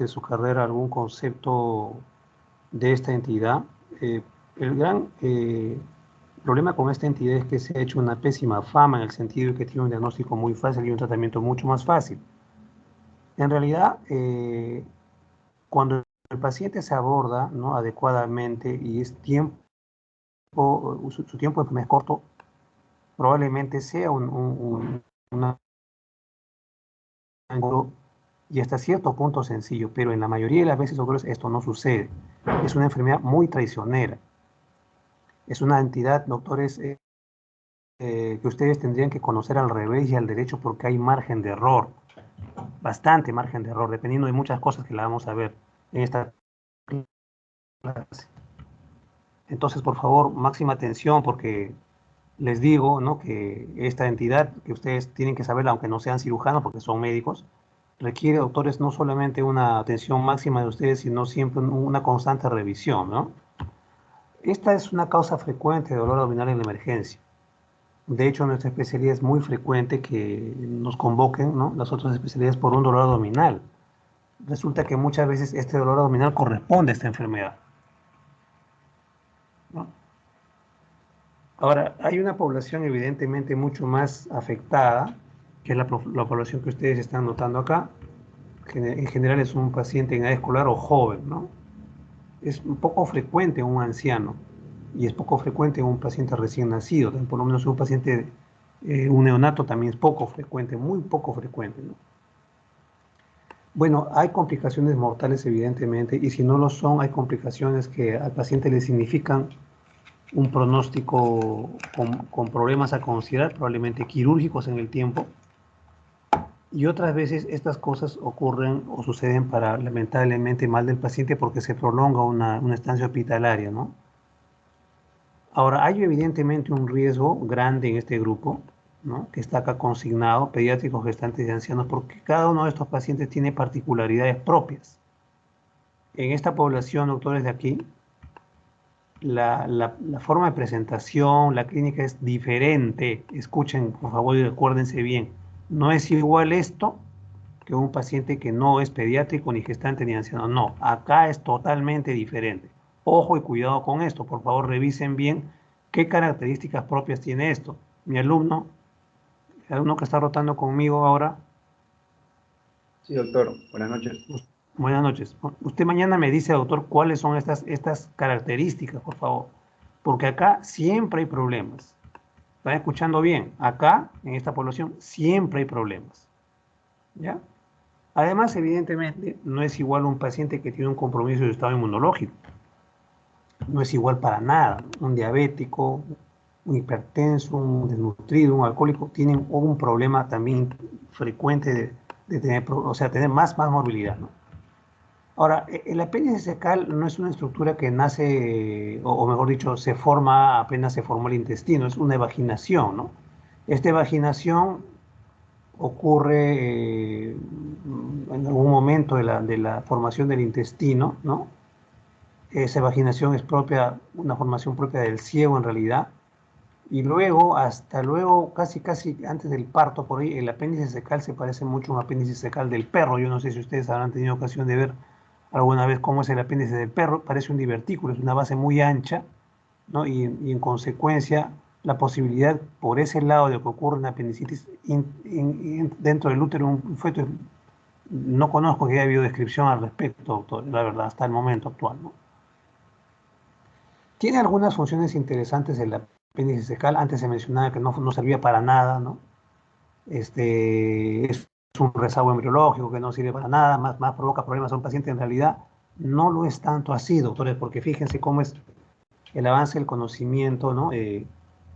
de su carrera algún concepto de esta entidad. El gran problema con esta entidad es que se ha hecho una pésima fama en el sentido de que tiene un diagnóstico muy fácil y un tratamiento mucho más fácil. En realidad, cuando el paciente se aborda, ¿no?, adecuadamente y es tiempo, su tiempo de enfermedad es corto, probablemente sea una y hasta cierto punto sencillo, pero en la mayoría de las veces, doctores, esto no sucede. Es una enfermedad muy traicionera. Es una entidad, doctores, que ustedes tendrían que conocer al revés y al derecho porque hay margen de error, bastante margen de error, dependiendo de muchas cosas que la vamos a ver en esta clase. Entonces, por favor, máxima atención porque les digo, ¿no?, que esta entidad, que ustedes tienen que saberla, aunque no sean cirujanos porque son médicos, requiere, doctores, no solamente una atención máxima de ustedes, sino siempre una constante revisión, ¿no? Esta es una causa frecuente de dolor abdominal en la emergencia. De hecho, en nuestra especialidad es muy frecuente que nos convoquen, ¿no?, las otras especialidades por un dolor abdominal. Resulta que muchas veces este dolor abdominal corresponde a esta enfermedad, ¿no? Ahora, hay una población evidentemente mucho más afectada, que es la población que ustedes están notando acá. En general es un paciente en edad escolar o joven, ¿no? Es un poco frecuente en un anciano y es poco frecuente en un paciente recién nacido. Por lo menos un paciente, un neonato también es poco frecuente, muy poco frecuente, ¿no? Bueno, hay complicaciones mortales evidentemente, y si no lo son, hay complicaciones que al paciente le significan un pronóstico con problemas a considerar, probablemente quirúrgicos en el tiempo, y otras veces estas cosas ocurren o suceden para lamentablemente mal del paciente porque se prolonga una estancia hospitalaria, ¿no? Ahora, hay evidentemente un riesgo grande en este grupo, ¿no?, que está acá consignado, pediátricos, gestantes y ancianos, porque cada uno de estos pacientes tiene particularidades propias. En esta población, doctores, de aquí, la forma de presentación, la clínica es diferente. Escuchen, por favor, y recuérdense bien. No es igual esto que un paciente que no es pediátrico, ni gestante, ni anciano. No, acá es totalmente diferente. Ojo y cuidado con esto. Por favor, revisen bien qué características propias tiene esto. Mi alumno, el alumno que está rotando conmigo ahora. Sí, doctor. Buenas noches. Buenas noches. Usted mañana me dice, doctor, cuáles son estas características, por favor. Porque acá siempre hay problemas. ¿Están escuchando bien? Acá, en esta población, siempre hay problemas. ¿Ya? Además, evidentemente, no es igual un paciente que tiene un compromiso de estado inmunológico. No es igual para nada. Un diabético, un hipertenso, un desnutrido, un alcohólico, tienen un problema también frecuente de tener, o sea, tener más morbilidad, ¿no? Ahora, el apéndice cecal no es una estructura que nace, o mejor dicho, se forma apenas se formó el intestino, es una evaginación, ¿no? Esta evaginación ocurre en algún momento de la formación del intestino, ¿no? Esa evaginación es propia, una formación propia del ciego en realidad, y luego, hasta luego, casi antes del parto, por ahí, el apéndice cecal se parece mucho a un apéndice cecal del perro. Yo no sé si ustedes habrán tenido ocasión de ver alguna vez cómo es el apéndice del perro. Parece un divertículo, es una base muy ancha, ¿no? Y en consecuencia, la posibilidad por ese lado de que ocurra una apendicitis dentro del útero de un feto, no conozco que haya habido descripción al respecto, doctor, la verdad, hasta el momento actual, ¿no? Tiene algunas funciones interesantes el apéndice cecal. Antes se mencionaba que no servía para nada, ¿no? Es un rezago embriológico que no sirve para nada, más provoca problemas a un paciente. En realidad no lo es tanto así, doctores, porque fíjense cómo es el avance del conocimiento, ¿no?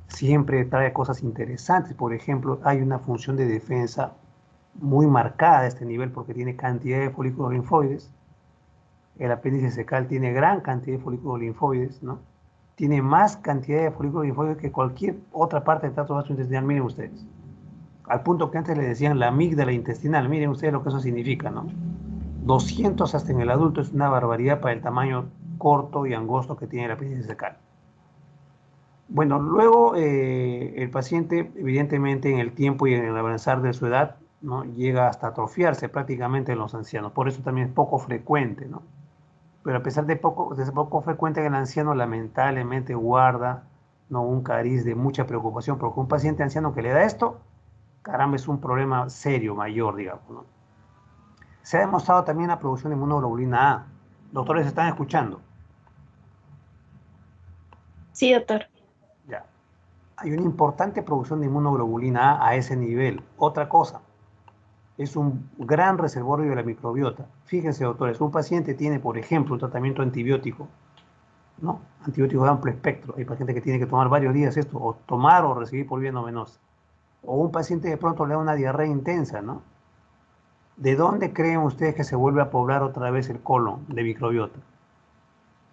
Siempre trae cosas interesantes. Por ejemplo, hay una función de defensa muy marcada a este nivel porque tiene cantidad de folículos linfoides. El apéndice cecal tiene gran cantidad de folículos linfoides, ¿no? Tiene más cantidad de folículos linfoides que cualquier otra parte del tracto gastrointestinal, miren ustedes. Al punto que antes le decían la amígdala intestinal, miren ustedes lo que eso significa, ¿no? 200 hasta en el adulto es una barbaridad para el tamaño corto y angosto que tiene el apéndice cecal. Bueno, luego el paciente, evidentemente, en el tiempo y en el avanzar de su edad, ¿no? Llega hasta atrofiarse prácticamente en los ancianos. Por eso también es poco frecuente, ¿no? Pero a pesar de ser poco frecuente, el anciano lamentablemente guarda, ¿no? Un cariz de mucha preocupación, porque un paciente anciano que le da esto, caramba, es un problema serio, mayor, digamos, ¿no? Se ha demostrado también la producción de inmunoglobulina A. Doctores, ¿están escuchando? Sí, doctor. Ya. Hay una importante producción de inmunoglobulina A ese nivel. Otra cosa, es un gran reservorio de la microbiota. Fíjense, doctores, un paciente tiene, por ejemplo, un tratamiento antibiótico, ¿no? Antibiótico de amplio espectro. Hay pacientes que tienen que tomar varios días esto, o tomar o recibir por vía endovenosa. O un paciente de pronto le da una diarrea intensa, ¿no? ¿De dónde creen ustedes que se vuelve a poblar otra vez el colon de microbiota?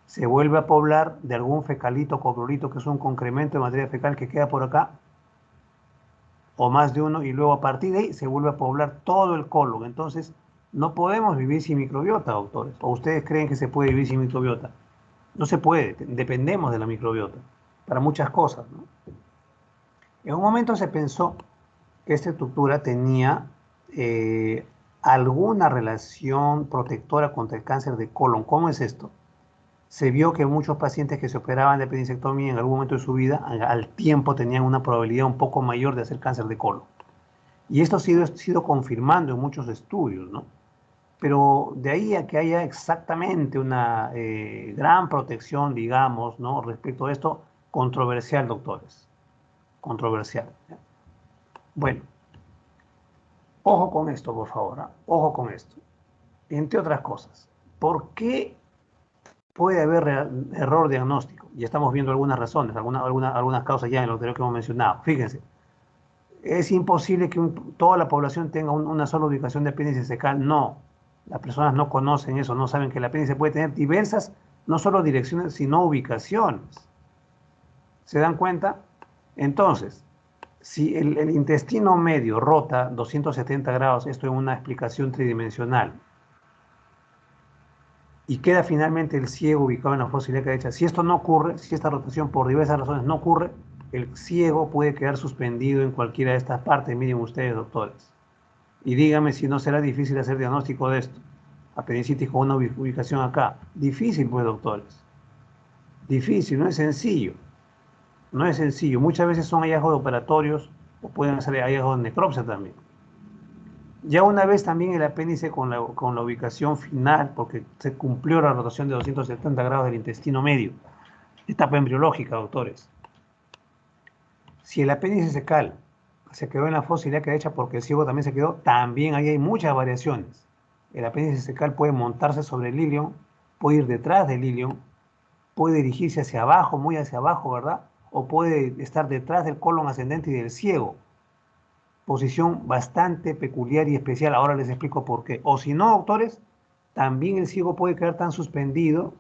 Se vuelve a poblar de algún fecalito coprolito, que es un concremento de materia fecal que queda por acá, o más de uno, y luego a partir de ahí se vuelve a poblar todo el colon. Entonces, no podemos vivir sin microbiota, doctores. ¿O ustedes creen que se puede vivir sin microbiota? No se puede, dependemos de la microbiota para muchas cosas, ¿no? En un momento se pensó que esta estructura tenía eh, alguna relación protectora contra el cáncer de colon. ¿Cómo es esto? Se vio que muchos pacientes que se operaban de apendicectomía en algún momento de su vida, al tiempo tenían una probabilidad un poco mayor de hacer cáncer de colon. Y esto ha sido confirmando en muchos estudios, ¿no? Pero de ahí a que haya exactamente una gran protección, digamos, ¿no? Respecto a esto, controversial, doctores. Controversial. ¿Ya? Bueno, ojo con esto, por favor. ¿Eh? Ojo con esto. Entre otras cosas, ¿por qué puede haber error diagnóstico? Ya estamos viendo algunas razones, algunas causas ya en lo que hemos mencionado. Fíjense, es imposible que toda la población tenga una sola ubicación de apéndice secal. No, las personas no conocen eso, no saben que el apéndice puede tener diversas, no solo direcciones, sino ubicaciones. ¿Se dan cuenta? Entonces, si el intestino medio rota 270 grados, esto es una explicación tridimensional, y queda finalmente el ciego ubicado en la fosa ilíaca derecha. Si esto no ocurre, si esta rotación por diversas razones no ocurre, el ciego puede quedar suspendido en cualquiera de estas partes. Miren ustedes, doctores. Y dígame si no será difícil hacer diagnóstico de esto. Apendicitis con una ubicación acá. Difícil, pues, doctores. Difícil, no es sencillo. No es sencillo. Muchas veces son hallazgos operatorios o pueden ser hallazgos de necropsia también. Ya una vez también el apéndice con la ubicación final, porque se cumplió la rotación de 270 grados del intestino medio, etapa embriológica, doctores. Si el apéndice secal se quedó en la fosa ilíaca derecha porque el ciego también se quedó, también ahí hay muchas variaciones. El apéndice secal puede montarse sobre el ilion, puede ir detrás del ilion, puede dirigirse hacia abajo, muy hacia abajo, ¿verdad? O puede estar detrás del colon ascendente y del ciego. Posición bastante peculiar y especial. Ahora les explico por qué. O si no, doctores, también el ciego puede quedar tan suspendido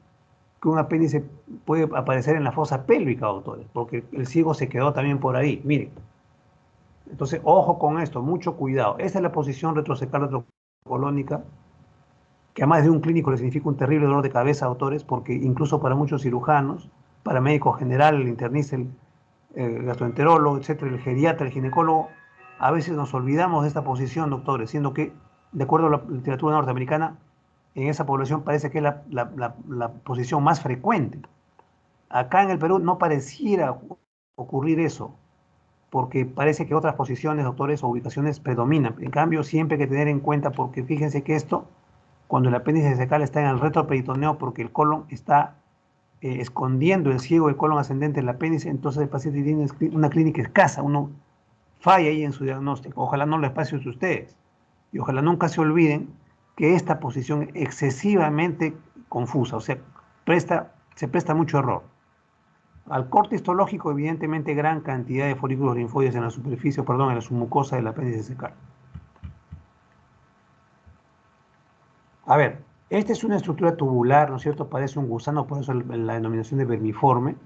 que un apéndice puede aparecer en la fosa pélvica, doctores, porque el ciego se quedó también por ahí. Miren. Entonces, ojo con esto, mucho cuidado. Esa es la posición retrocecal retrocolónica, que a más de un clínico le significa un terrible dolor de cabeza, doctores, porque incluso para muchos cirujanos, para médico general, el internista, el gastroenterólogo, etcétera, el geriatra, el ginecólogo, a veces nos olvidamos de esta posición, doctores, siendo que, de acuerdo a la literatura norteamericana, en esa población parece que es la posición más frecuente. Acá en el Perú no pareciera ocurrir eso, porque parece que otras posiciones, doctores, o ubicaciones predominan. En cambio, siempre hay que tener en cuenta, porque fíjense que esto, cuando el apéndice secal está en el retroperitoneo, porque el colon está escondiendo el ciego del colon ascendente en el apéndice, entonces el paciente tiene una clínica escasa, uno falla ahí en su diagnóstico. Ojalá no les pase a ustedes. Y ojalá nunca se olviden que esta posición es excesivamente confusa, o sea, se presta mucho error. Al corte histológico, evidentemente, gran cantidad de folículos linfoides en la superficie, perdón, en la submucosa del apéndice secal. A ver, esta es una estructura tubular, ¿no es cierto? Parece un gusano, por eso la denominación de vermiforme.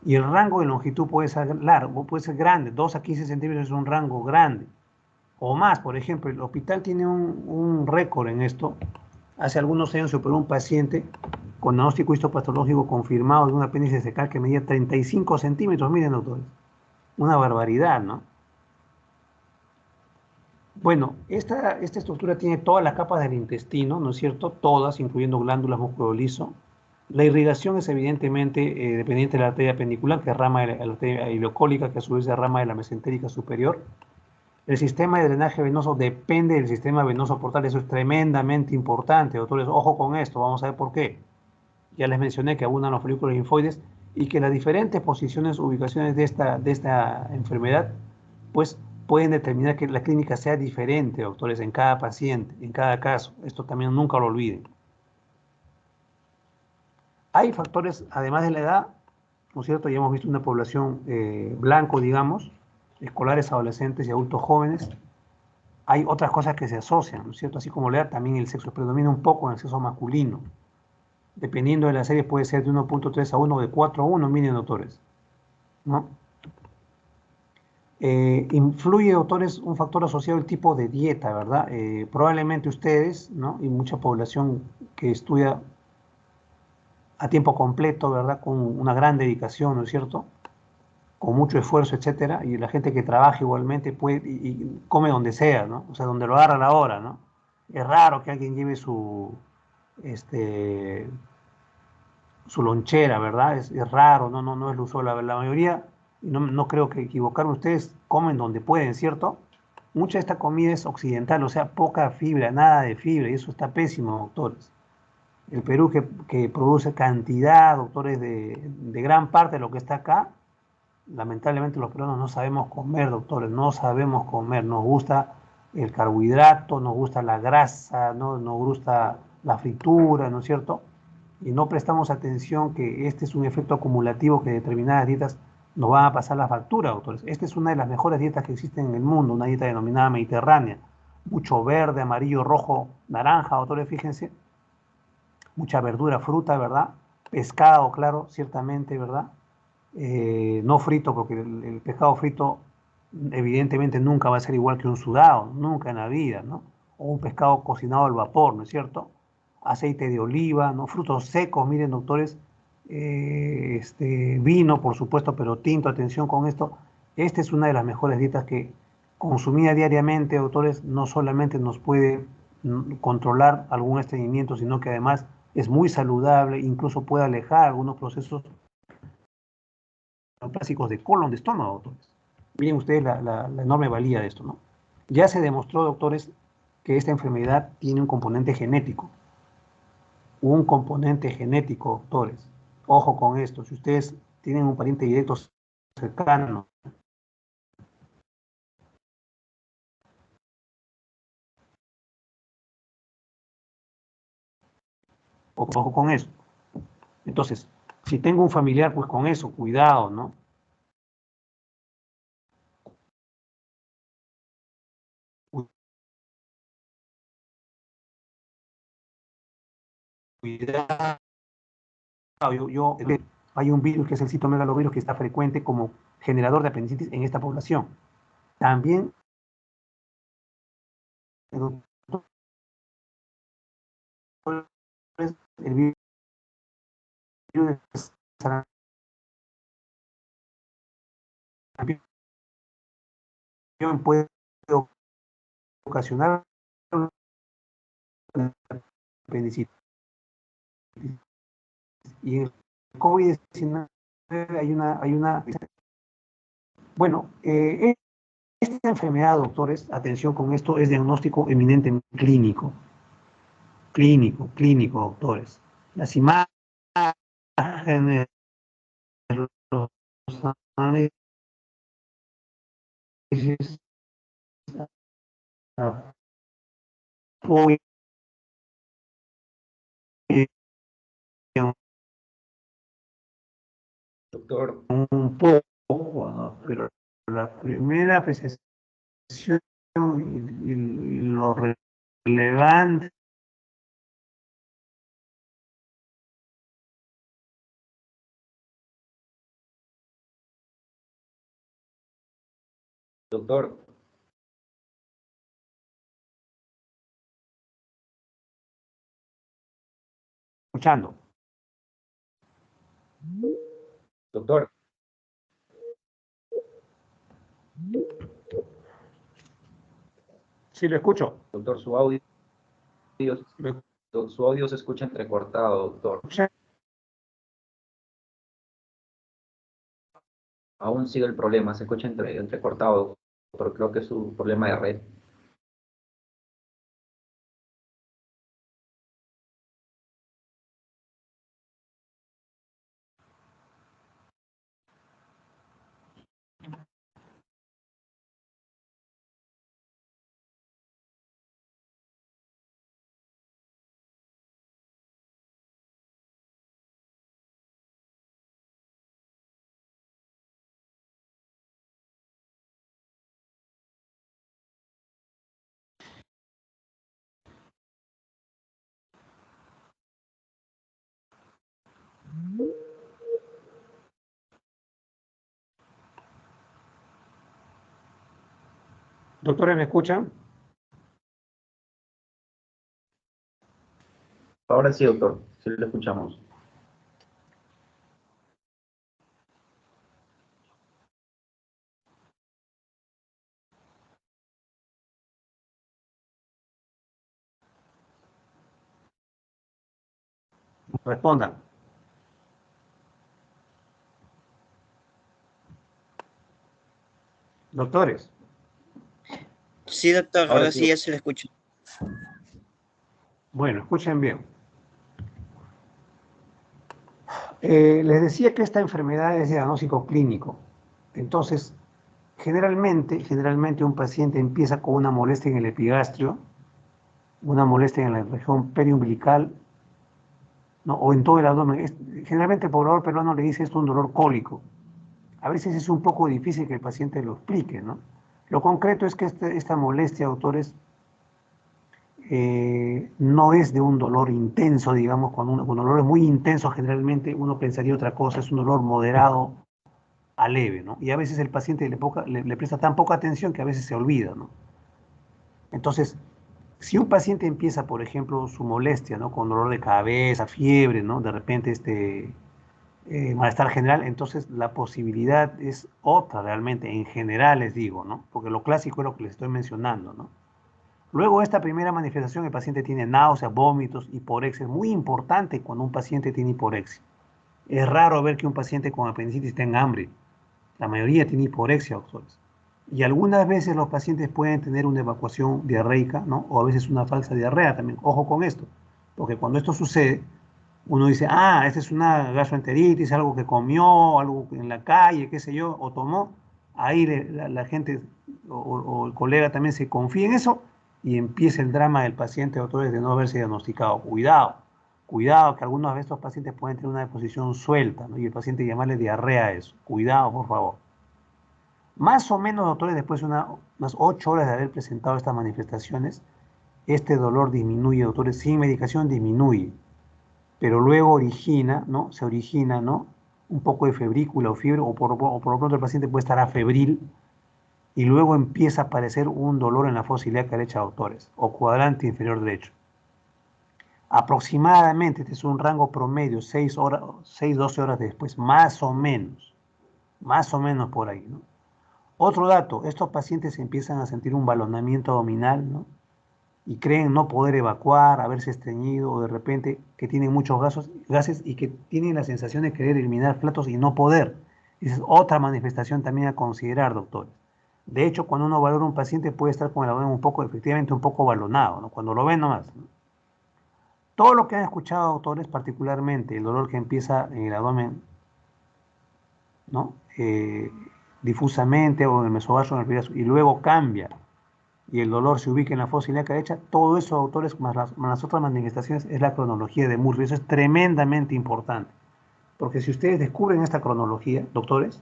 Y el rango de longitud puede ser largo, puede ser grande, 2 a 15 centímetros es un rango grande. O más, por ejemplo, el hospital tiene un récord en esto. Hace algunos años se operó un paciente con diagnóstico histopatológico confirmado de un apéndice secal que medía 35 centímetros. Miren, doctores, una barbaridad, ¿no? Bueno, esta estructura tiene todas las capas del intestino, ¿no es cierto? Todas, incluyendo glándulas, músculo liso. La irrigación es evidentemente dependiente de la arteria pendicular, que es rama de la arteria ileocólica, que a su vez es rama de la mesentérica superior. El sistema de drenaje venoso depende del sistema venoso portal, eso es tremendamente importante, doctores. Ojo con esto, vamos a ver por qué. Ya les mencioné que abundan los folículos linfoides y que las diferentes posiciones, ubicaciones de esta enfermedad, pues pueden determinar que la clínica sea diferente, doctores, en cada paciente, en cada caso. Esto también nunca lo olviden. Hay factores, además de la edad, ¿no es cierto? Ya hemos visto una población blanco, digamos, escolares, adolescentes y adultos jóvenes. Hay otras cosas que se asocian, ¿no es cierto? Así como la edad, también el sexo predomina un poco en el sexo masculino. Dependiendo de la serie, puede ser de 1.3 a 1 o de 4 a 1, miren, doctores, ¿no? Influye, doctores, un factor asociado al tipo de dieta, ¿verdad? Probablemente ustedes, ¿no? Y mucha población que estudia a tiempo completo, ¿verdad? Con una gran dedicación, ¿no es cierto? Con mucho esfuerzo, etcétera, y la gente que trabaja igualmente puede y come donde sea, ¿no? O sea, donde lo agarra la hora, ¿no? Es raro que alguien lleve este, su lonchera, ¿verdad? Es raro, no es lo usual. La mayoría, y no creo que equivocarme, ustedes comen donde pueden, ¿cierto? Mucha de esta comida es occidental, o sea, poca fibra, nada de fibra, y eso está pésimo, doctores. El Perú que produce cantidad, doctores, de gran parte de lo que está acá, lamentablemente los peruanos no sabemos comer, doctores, no sabemos comer, nos gusta el carbohidrato, nos gusta la grasa, ¿no? Nos gusta la fritura, ¿no es cierto? Y no prestamos atención que este es un efecto acumulativo que determinadas dietas nos van a pasar la factura, doctores. Esta es una de las mejores dietas que existen en el mundo, una dieta denominada mediterránea. Mucho verde, amarillo, rojo, naranja, doctores, fíjense. Mucha verdura, fruta, ¿verdad? Pescado, claro, ciertamente, ¿verdad? No frito, porque el pescado frito evidentemente nunca va a ser igual que un sudado, nunca en la vida, ¿no? O un pescado cocinado al vapor, ¿no es cierto? Aceite de oliva, ¿no? Frutos secos, miren, doctores, vino, por supuesto, pero tinto, atención con esto. Esta es una de las mejores dietas que consumida diariamente, doctores, no solamente nos puede controlar algún estreñimiento, sino que además es muy saludable, incluso puede alejar algunos procesos clásicos de colon, de estómago, doctores. Miren ustedes la enorme valía de esto, ¿no? Ya se demostró, doctores, que esta enfermedad tiene un componente genético, doctores. Ojo con esto, si ustedes tienen un pariente directo cercano, ojo con eso. Entonces, si tengo un familiar, pues con eso, cuidado, ¿no? Cuidado, hay un virus que es el citomegalovirus que está frecuente como generador de apendicitis en esta población. También el virus de sarampión puede ocasionar apendicitis. Y en el COVID-19 hay una. Bueno, esta enfermedad, doctores, atención con esto, es diagnóstico eminentemente clínico. Clínico, doctores. Las imágenes, los análisis apoyan Doctor, un poco, ¿no? Pero la primera apreciación y lo relevante, doctor, escuchando. doctor. Sí, lo escucho. Doctor, su audio, ¿Lo su audio se escucha entrecortado, doctor. escucha? Aún sigue el problema, se escucha entrecortado, doctor. Creo que es su problema de red. Doctores, ¿me escuchan? Ahora sí, doctor, sí lo escuchamos. Respondan. Doctores. Sí, doctor, Ahora ahora sí, sí ya se le escucha. Bueno, escuchen bien. Les decía que esta enfermedad es de diagnóstico clínico. Entonces, generalmente un paciente empieza con una molestia en el epigastrio, una molestia en la región periumbilical, ¿no? O en todo el abdomen. Generalmente el poblador peruano le dice esto un dolor cólico. A veces es un poco difícil que el paciente lo explique, ¿no? Lo concreto es que esta molestia, autores, no es de un dolor intenso, digamos, cuando un dolor es muy intenso, generalmente uno pensaría otra cosa, es un dolor moderado a leve, ¿no? Y a veces el paciente le presta tan poca atención que a veces se olvida, ¿no? Entonces, si un paciente empieza, por ejemplo, su molestia, ¿no? Con dolor de cabeza, fiebre, ¿no? De repente malestar general, entonces la posibilidad es otra realmente, en general les digo, ¿no? Porque lo clásico es lo que les estoy mencionando, ¿no? Luego de esta primera manifestación, el paciente tiene náuseas, vómitos, hiporexia. Es muy importante cuando un paciente tiene hiporexia. Es raro ver que un paciente con apendicitis tenga hambre. La mayoría tiene hiporexia, doctores. Y algunas veces los pacientes pueden tener una evacuación diarreica, ¿no? O a veces una falsa diarrea también. Ojo con esto, porque cuando esto sucede, uno dice, ah, esta es una gastroenteritis, algo que comió, algo en la calle, qué sé yo, o tomó. Ahí la gente o el colega también se confía en eso y empieza el drama del paciente, doctores, de no haberse diagnosticado. Cuidado, cuidado, que algunos de estos pacientes pueden tener una deposición suelta, ¿no? Y el paciente llamarle diarrea a eso. Cuidado, por favor. Más o menos, doctores, después de unas 8 horas de haber presentado estas manifestaciones, este dolor disminuye, doctores, sin medicación disminuye, pero luego origina, ¿no? Se origina, ¿no? Un poco de febrícula o fiebre, o por lo pronto el paciente puede estar afebril y luego empieza a aparecer un dolor en la fosa ilíaca derecha, doctores, o cuadrante inferior derecho. Aproximadamente, este es un rango promedio, 6 horas, 6, 12 horas después, más o menos por ahí, ¿no? Otro dato, estos pacientes empiezan a sentir un balonamiento abdominal, ¿no? Y creen no poder evacuar, haberse estreñido, o de repente que tienen muchos gases y que tienen la sensación de querer eliminar platos y no poder. Esa es otra manifestación también a considerar, doctores. De hecho, cuando uno valora a un paciente puede estar con el abdomen un poco, efectivamente, un poco balonado, ¿no? Cuando lo ven nomás, ¿no? Todo lo que han escuchado, doctores, particularmente el dolor que empieza en el abdomen, ¿no? Difusamente o en el mesobazo, en el epigastrio, y luego cambia y el dolor se ubica en la fosa ilíaca derecha, todo eso, autores, más las otras manifestaciones, es la cronología de Murphy. Eso es tremendamente importante, porque si ustedes descubren esta cronología, doctores,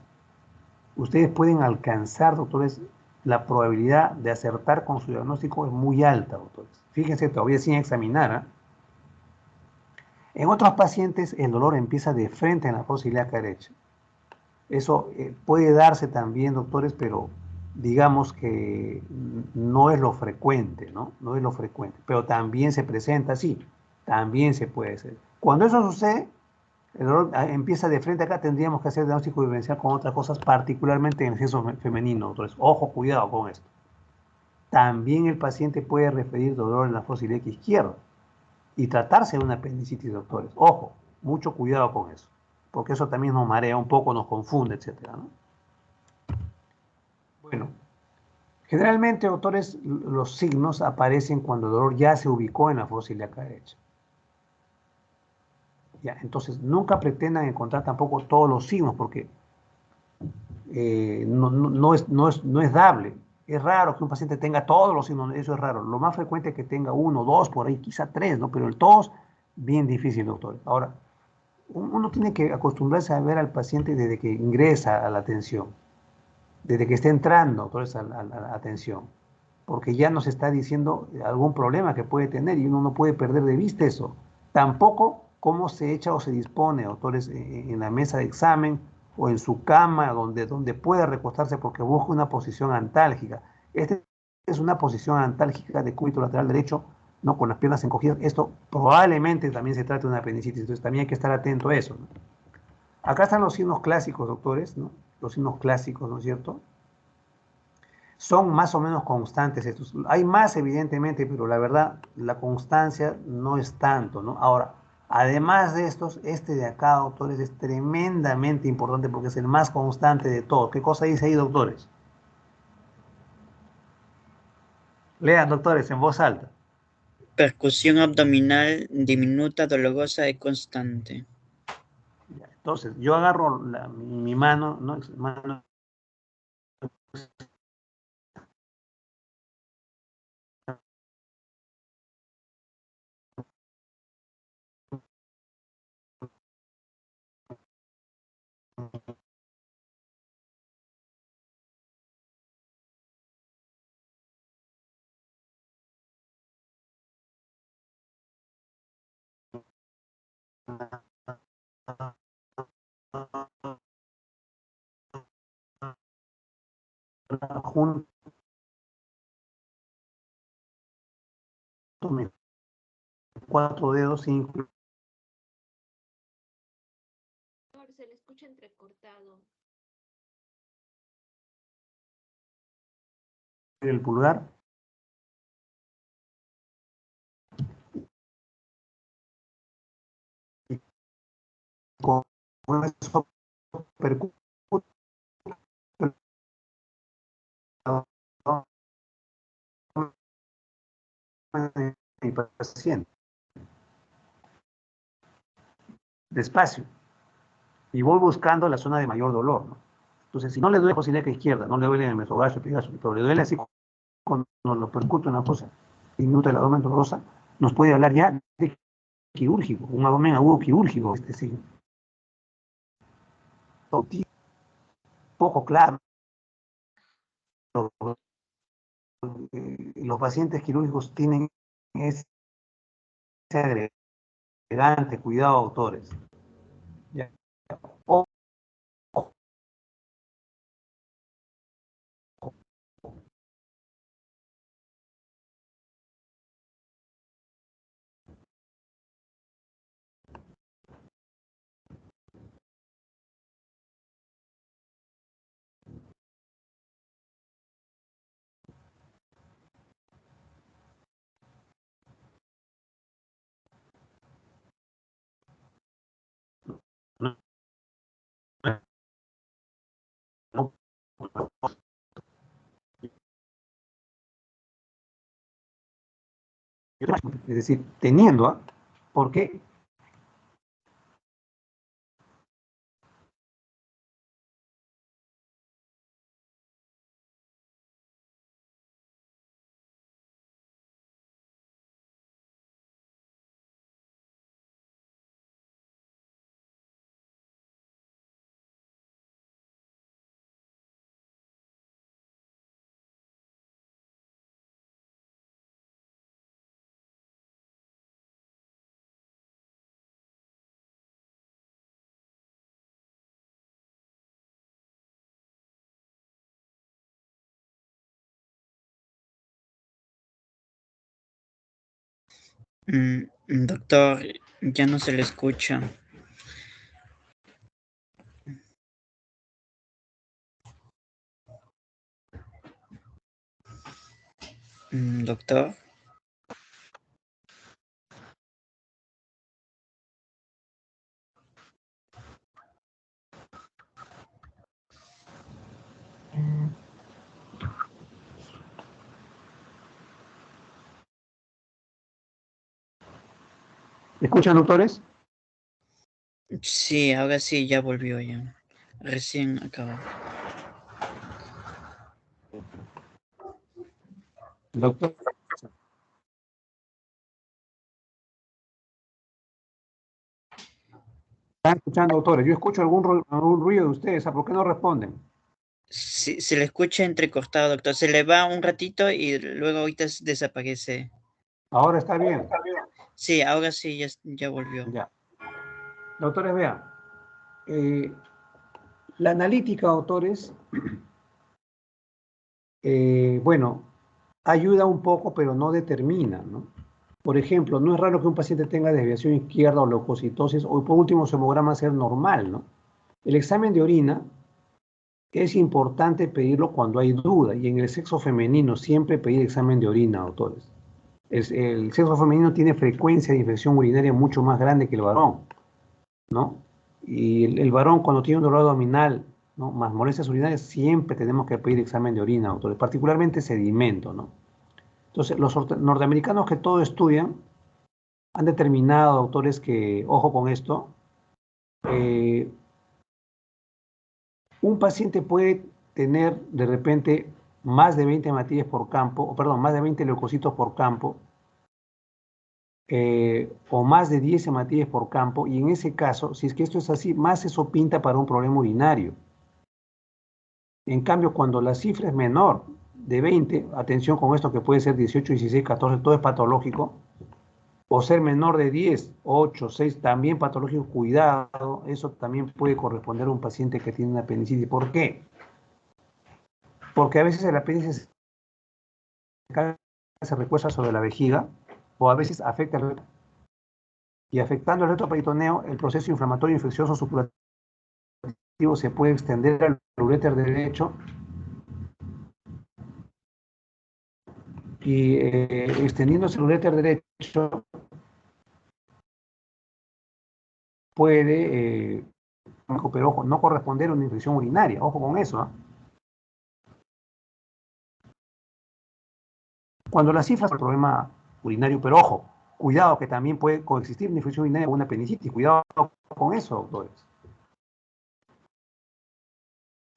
ustedes pueden alcanzar, doctores, la probabilidad de acertar con su diagnóstico es muy alta, doctores. Fíjense, todavía sin examinar, ¿eh? En otros pacientes, el dolor empieza de frente en la fosa ilíaca derecha. Eso puede darse también, doctores, pero digamos que no es lo frecuente, ¿no? No es lo frecuente, pero también se presenta así, también se puede ser. Cuando eso sucede, el dolor empieza de frente acá, tendríamos que hacer diagnóstico diferencial con otras cosas, particularmente en el sexo femenino, doctores. Ojo, cuidado con esto. también el paciente puede referir dolor en la fosa ilíaca izquierda y tratarse de una apendicitis, doctores. Ojo, mucho cuidado con eso, porque eso también nos marea un poco, nos confunde, etcétera, ¿no? Bueno, generalmente, doctores, los signos aparecen cuando el dolor ya se ubicó en la fosa ilíaca derecha. Ya, entonces, nunca pretendan encontrar tampoco todos los signos, porque no es dable. Es raro que un paciente tenga todos los signos, eso es raro. Lo más frecuente es que tenga uno, dos, por ahí, quizá tres, ¿no? Pero el todos, bien difícil, doctor. Ahora, uno tiene que acostumbrarse a ver al paciente desde que ingresa a la atención, desde que está entrando, doctores, a la atención, porque ya nos está diciendo algún problema que puede tener y uno no puede perder de vista eso. Tampoco cómo se echa o se dispone, doctores, en la mesa de examen o en su cama, donde pueda recostarse porque busca una posición antálgica. Esta es una posición antálgica de cúbito lateral derecho, ¿no? Con las piernas encogidas. Esto probablemente también se trate de una apendicitis, entonces también hay que estar atento a eso, ¿no? Acá están los signos clásicos, doctores, ¿no? Los signos clásicos, ¿no es cierto? Son más o menos constantes estos. Hay más, evidentemente, pero la verdad, la constancia no es tanto, ¿no? Ahora, además de estos, este de acá, doctores, es tremendamente importante porque es el más constante de todos. ¿Qué cosa dice ahí, doctores? Lean, doctores, en voz alta. Percusión abdominal diminuta, dolorosa y constante. Entonces, yo agarro mi mano, ¿no? Mano junto mis cuatro dedos sin incluir Se le escucha entrecortado. el pulgar. Con eso percuto mi paciente despacio y voy buscando la zona de mayor dolor, ¿no? Entonces, si no le duele la fosa ilíaca izquierda, no le duele en el mesogasto, pero le duele así cuando lo percuto en la fosa diminuta del abdomen dolorosa, nos puede hablar ya de quirúrgico, un abdomen agudo quirúrgico, sí, poco claro. Los pacientes quirúrgicos tienen ese agregante, cuidado, autores. Ya. O, no, no, es decir, teniendo, ¿eh? Porque Doctor, ya no se le escucha. Doctor. ¿Me escuchan, doctores? Sí, ahora sí, ya volvió ya. Recién acabó. Doctor. ¿Están escuchando, doctores? Yo escucho algún ruido de ustedes. ¿Por qué no responden? Sí, se le escucha entrecortado, doctor. Se le va un ratito y luego ahorita desaparece. Ahora está bien. Sí, ahora sí, ya volvió. Ya. Doctores, vean. La analítica, doctores, bueno, ayuda un poco, pero no determina, ¿no? Por ejemplo, no es raro que un paciente tenga desviación izquierda o leucocitosis, o por último su hemograma sea normal, ¿no? El examen de orina es importante pedirlo cuando hay duda, y en el sexo femenino siempre pedir examen de orina, doctores. El sexo femenino tiene frecuencia de infección urinaria mucho más grande que el varón, ¿no? Y el varón cuando tiene un dolor abdominal, ¿no?, más molestias urinarias, siempre tenemos que pedir examen de orina, doctores, particularmente sedimento, ¿no? Entonces, los norteamericanos que todo estudian han determinado, doctores, que, ojo con esto, eh, un paciente puede tener de repente más de 20 hematíes por campo, o perdón, más de 20 leucocitos por campo, o más de 10 hematíes por campo, y en ese caso, si es que esto es así, más eso pinta para un problema urinario. En cambio, cuando la cifra es menor de 20, atención con esto que puede ser 18, 16, 14, todo es patológico, o ser menor de 10, 8, 6, también patológico, cuidado, eso también puede corresponder a un paciente que tiene una apendicitis. ¿Por qué? Porque a veces el apéndice se recuesta sobre la vejiga, o a veces afecta el reto, y afectando el retroperitoneo, el proceso inflamatorio infeccioso supurativo se puede extender al uréter derecho y extendiéndose el uréter derecho puede, pero ojo, no corresponder a una infección urinaria, ojo con eso, ¿eh? Cuando las cifras, el problema urinario, pero ojo, cuidado que también puede coexistir una infección urinaria con una apendicitis, cuidado con eso, doctores.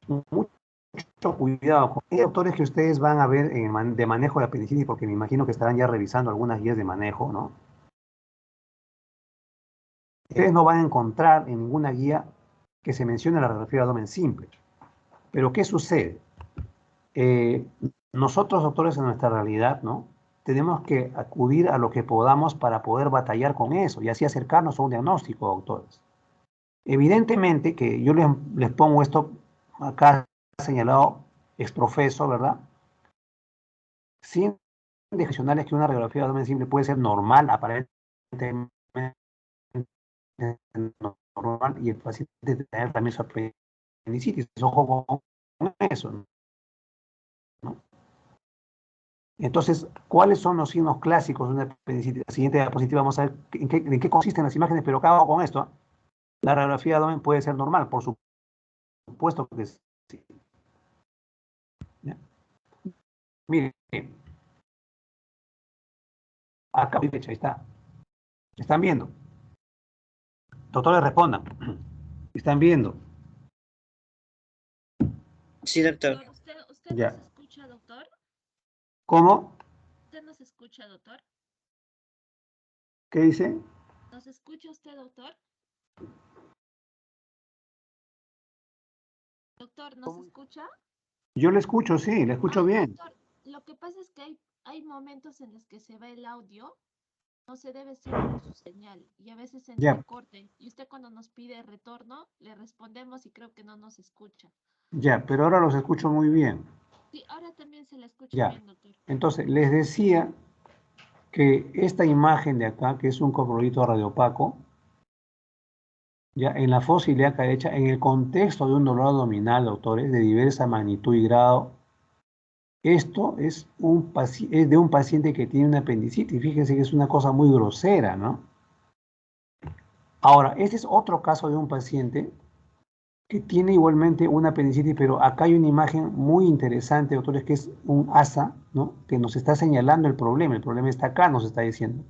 Mucho cuidado. Hay doctores que ustedes van a ver de manejo de apendicitis, porque me imagino que estarán ya revisando algunas guías de manejo, ¿no? Ustedes no van a encontrar en ninguna guía que se mencione la radiografía de abdomen simple. Pero ¿qué sucede? Eh, Nosotros, doctores, en nuestra realidad, ¿no?, tenemos que acudir a lo que podamos para poder batallar con eso y así acercarnos a un diagnóstico, doctores. Evidentemente que yo les pongo esto acá señalado exprofeso, ¿verdad? Sin discusiones que una radiografía de abdomen simple puede ser normal, aparentemente normal, y el paciente tener también su apendicitis. Ojo con eso, ¿no? Entonces, ¿cuáles son los signos clásicos de una apendicitis? La siguiente diapositiva vamos a ver en qué consisten las imágenes, pero acabo con esto. La radiografía de abdomen puede ser normal, por supuesto que sí. ¿Ya? Mire, acá a la derecha, ahí está. ¿Están viendo? Doctores, respondan. ¿Están viendo? Sí, doctor. Doctor, ¿usted Ya. nos escucha, doctor? ¿Cómo? ¿Usted nos escucha, doctor? ¿Qué dice? ¿Nos escucha usted, doctor? Doctor, ¿nos escucha? Yo le escucho, sí, le escucho bien. Doctor, lo que pasa es que hay momentos en los que se va el audio, no se debe ser por su señal y a veces se Ya, entrecorte. Y usted cuando nos pide retorno, le respondemos y creo que no nos escucha. ya, pero ahora los escucho muy bien. Sí, ahora también se le escucha Ya. bien, doctor. Entonces, les decía que esta imagen de acá, que es un coprolito radiopaco, ya en la fosa ilíaca derecha, en el contexto de un dolor abdominal, doctores, de diversa magnitud y grado, Esto es de un paciente que tiene una apendicitis. Fíjense que es una cosa muy grosera, ¿no? Ahora, este es otro caso de un paciente que tiene igualmente una apendicitis, pero acá hay una imagen muy interesante, doctores, que es un asa, ¿no? Que nos está señalando el problema. El problema está acá, nos está diciendo.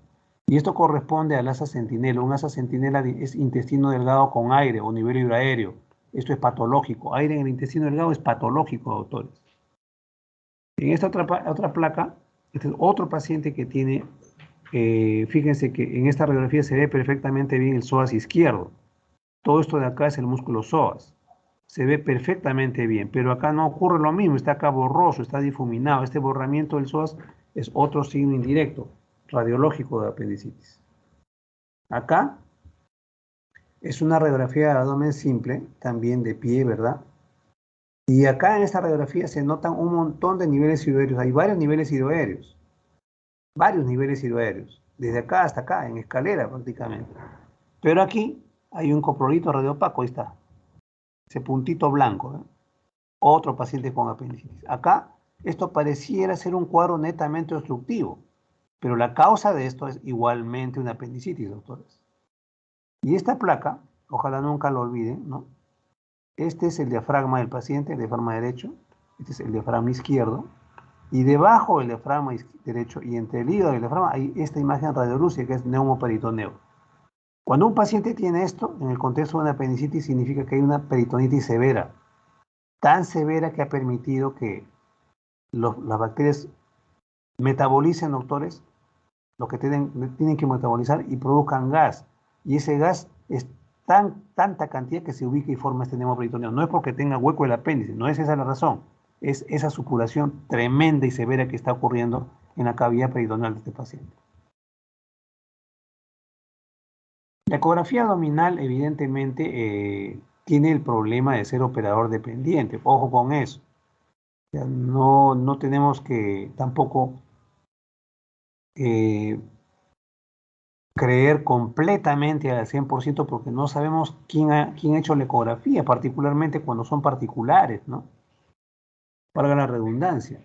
Y esto corresponde al asa centinela. Un asa centinela es intestino delgado con aire o nivel hidroaéreo. Esto es patológico. Aire en el intestino delgado es patológico, doctores. En esta otra placa, este es otro paciente que tiene, fíjense que en esta radiografía se ve perfectamente bien el psoas izquierdo. Todo esto de acá es el músculo psoas. Se ve perfectamente bien, pero acá no ocurre lo mismo, está acá borroso, está difuminado. Este borramiento del psoas es otro signo indirecto, radiológico de apendicitis. Acá es una radiografía de abdomen simple, también de pie, ¿verdad? Y acá en esta radiografía se notan un montón de niveles hidroaéreos. Hay varios niveles hidroaéreos, desde acá hasta acá, en escalera prácticamente. Pero aquí hay un coprolito radiopaco, ahí está, ese puntito blanco, ¿eh? Otro paciente con apendicitis. Acá esto pareciera ser un cuadro netamente obstructivo, pero la causa de esto es igualmente una apendicitis, doctores. Y esta placa, ojalá nunca lo olviden, ¿no? Este es el diafragma del paciente, el diafragma derecho. Este es el diafragma izquierdo. Y debajo del diafragma derecho y entre el hígado y el diafragma hay esta imagen radiolúcida que es neumoperitoneo. Cuando un paciente tiene esto, en el contexto de una apendicitis, significa que hay una peritonitis severa. Tan severa que ha permitido que las bacterias metabolicen, doctores, lo que tienen que metabolizar y produzcan gas. Y ese gas es tanta cantidad que se ubica y forma este neumoperitoneo. No es porque tenga hueco el apéndice, no es esa la razón. Es esa supuración tremenda y severa que está ocurriendo en la cavidad peritoneal de este paciente. La ecografía abdominal, evidentemente, tiene el problema de ser operador dependiente. Ojo con eso. O sea, no tenemos que tampoco creer completamente al 100% porque no sabemos quién ha hecho la ecografía, particularmente cuando son particulares, ¿no? Valga la redundancia.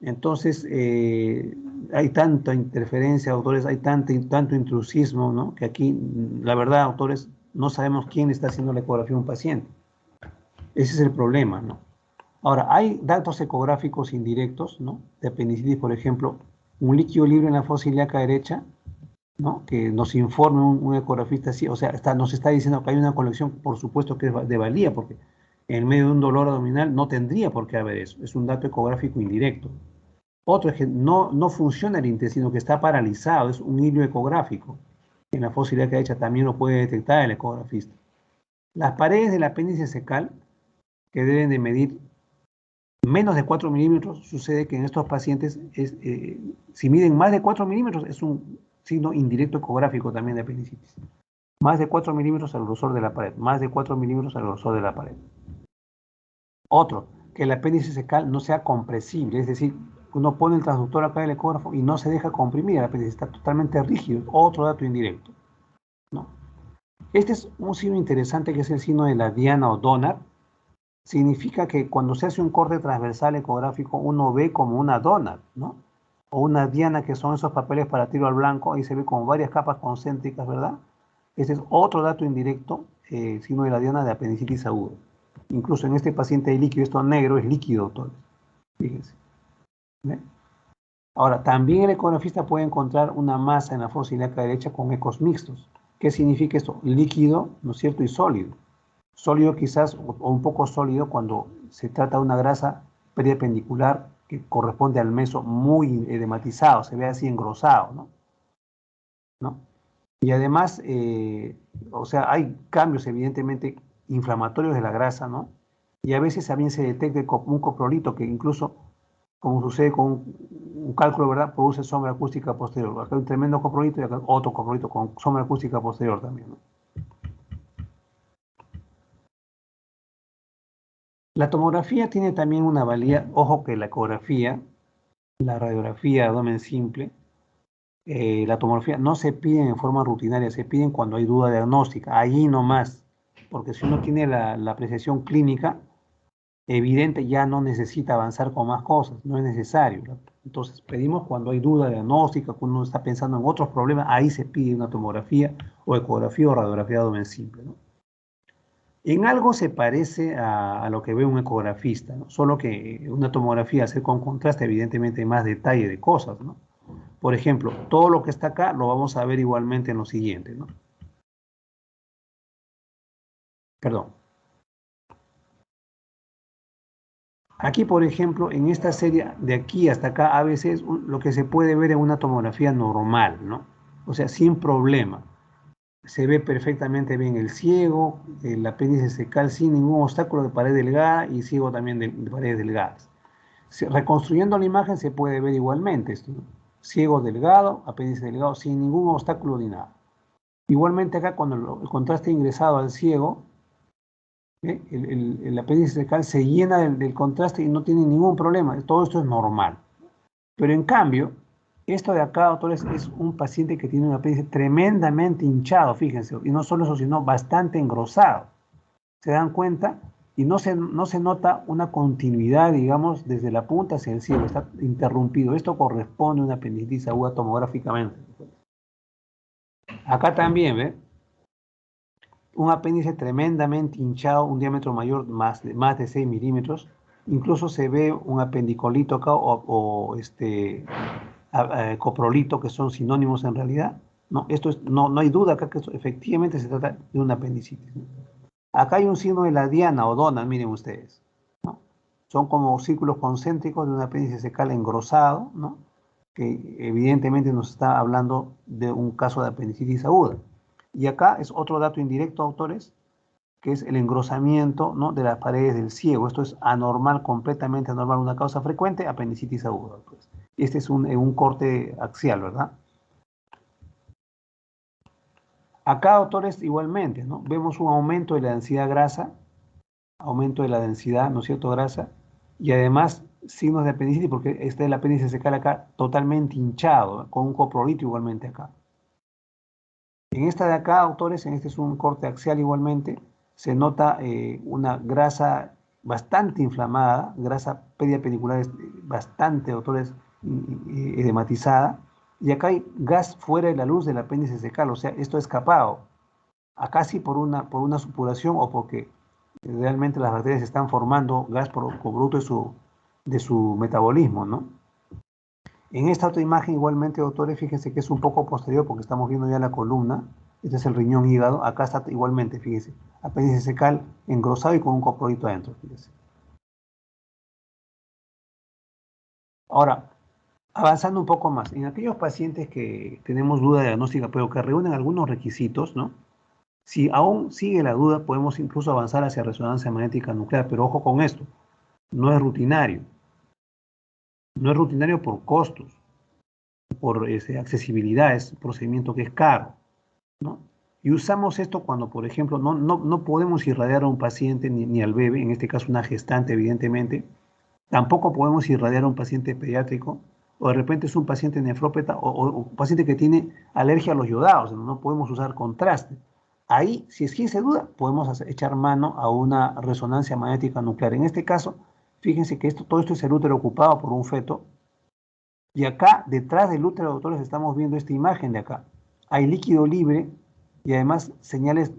Entonces, hay tanta interferencia, autores, hay tanto intrusismo, ¿no? Que aquí, la verdad, autores, no sabemos quién está haciendo la ecografía a un paciente. Ese es el problema, ¿no? Ahora, hay datos ecográficos indirectos, ¿no? De apendicitis, por ejemplo, un líquido libre en la fosa ilíaca derecha, ¿no? Que nos informe un ecografista así, o sea, nos está diciendo que hay una conexión, por supuesto que es de valía, porque en medio de un dolor abdominal no tendría por qué haber eso, es un dato ecográfico indirecto. Otro es que no funciona el intestino, que está paralizado, es un hilo ecográfico. En la fosa ilíaca derecha también lo puede detectar el ecografista. Las paredes del apéndice cecal, que deben de medir menos de 4 milímetros, sucede que en estos pacientes, si miden más de 4 milímetros, es un signo indirecto ecográfico también de apendicitis. Más de 4 milímetros al grosor de la pared, más de 4 milímetros al grosor de la pared. Otro, que el apéndice cecal no sea compresible, es decir, uno pone el transductor acá del ecógrafo y no se deja comprimir, el apéndice está totalmente rígido, otro dato indirecto, ¿no? Este es un signo interesante que es el signo de la diana o donut. Significa que cuando se hace un corte transversal ecográfico, uno ve como una donut, ¿no? O una diana, que son esos papeles para tiro al blanco, ahí se ve como varias capas concéntricas, ¿verdad? Este es otro dato indirecto, signo de la diana de apendicitis aguda. Incluso en este paciente hay líquido, esto negro es líquido, doctores. Fíjense. ¿Ve? Ahora, también el ecografista puede encontrar una masa en la fosa ilíaca derecha con ecos mixtos. ¿Qué significa esto? Líquido, ¿no es cierto? Y sólido. Sólido quizás, o un poco sólido cuando se trata de una grasa periapendicular que corresponde al meso muy edematizado, se ve así engrosado, ¿no? Y además, o sea, hay cambios evidentemente inflamatorios de la grasa, ¿no? Y a veces también se detecta un coprolito que incluso, como sucede con un cálculo, ¿verdad?, produce sombra acústica posterior. Acá hay un tremendo coprolito y acá otro coprolito con sombra acústica posterior también, ¿no? La tomografía tiene también una valía, ojo que la ecografía, la radiografía de abdomen simple, la tomografía no se piden en forma rutinaria, se piden cuando hay duda diagnóstica, allí nomás, porque si uno tiene la apreciación clínica, evidente, ya no necesita avanzar con más cosas, no es necesario. Entonces, pedimos cuando hay duda diagnóstica, cuando uno está pensando en otros problemas, ahí se pide una tomografía o ecografía o radiografía de abdomen simple, ¿no? En algo se parece a lo que ve un ecografista, ¿no? Solo que una tomografía hacer con contraste, evidentemente hay más detalle de cosas, ¿no? Por ejemplo, todo lo que está acá lo vamos a ver igualmente en lo siguiente, ¿no? Perdón. Aquí, por ejemplo, en esta serie de aquí hasta acá, a veces lo que se puede ver en una tomografía normal, ¿no? O sea, sin problema. Se ve perfectamente bien el ciego, el apéndice cecal sin ningún obstáculo de pared delgada y ciego también de paredes delgadas. Reconstruyendo la imagen se puede ver igualmente esto, ¿no? Ciego delgado, apéndice delgado, sin ningún obstáculo ni nada. Igualmente acá cuando el contraste ingresado al ciego, el apéndice cecal se llena del contraste y no tiene ningún problema. Todo esto es normal. Pero en cambio, esto de acá, doctores, es un paciente que tiene un apéndice tremendamente hinchado, fíjense, y no solo eso, sino bastante engrosado. ¿Se dan cuenta? Y no se nota una continuidad, digamos, desde la punta hacia el cielo, está interrumpido. Esto corresponde a una apendicitis aguda tomográficamente. Acá también, ¿ve? Un apéndice tremendamente hinchado, un diámetro mayor, más de 6 milímetros. Incluso se ve un apendicolito acá o coprolito, que son sinónimos en realidad. No, no hay duda acá que esto efectivamente se trata de una apendicitis, ¿no? Acá hay un signo de la diana o dona, miren ustedes, ¿no? Son como círculos concéntricos de un apéndice cecal engrosado, ¿no? Que evidentemente nos está hablando de un caso de apendicitis aguda. Y acá es otro dato indirecto, autores, que es el engrosamiento, ¿no?, de las paredes del ciego. Esto es anormal, completamente anormal, una causa frecuente, apendicitis aguda, pues. Este es un corte axial, ¿verdad? Acá, autores, igualmente, ¿no? Vemos un aumento de la densidad grasa, aumento de la densidad, ¿no es cierto?, grasa, y además signos de apendicitis, porque este el apéndice cecal acá totalmente hinchado, ¿no?, con un coprolito igualmente acá. En esta de acá, autores, en este es un corte axial igualmente, se nota una grasa bastante inflamada, grasa periapenicular bastante, autores, edematizada, y acá hay gas fuera de la luz del apéndice cecal, o sea, esto escapado. Acá sí por una supuración o porque realmente las bacterias están formando gas por producto de su metabolismo, ¿no? En esta otra imagen igualmente, doctores, fíjense que es un poco posterior porque estamos viendo ya la columna. Este es el riñón hígado. Acá está igualmente, fíjense, apéndice cecal engrosado y con un coprolito adentro, fíjense. Ahora, avanzando un poco más, en aquellos pacientes que tenemos duda diagnóstica, pero que reúnen algunos requisitos, ¿no? Si aún sigue la duda, podemos incluso avanzar hacia resonancia magnética nuclear, pero ojo con esto, no es rutinario. No es rutinario por costos, por accesibilidad, es un procedimiento que es caro, ¿no? Y usamos esto cuando, por ejemplo, no podemos irradiar a un paciente ni al bebé, en este caso una gestante, evidentemente. Tampoco podemos irradiar a un paciente pediátrico, o de repente es un paciente nefrópata o un paciente que tiene alergia a los yodados, no podemos usar contraste. Ahí, si es que se duda, podemos echar mano a una resonancia magnética nuclear. En este caso, fíjense que todo esto es el útero ocupado por un feto, y acá, detrás del útero, doctores, estamos viendo esta imagen de acá. Hay líquido libre y además señales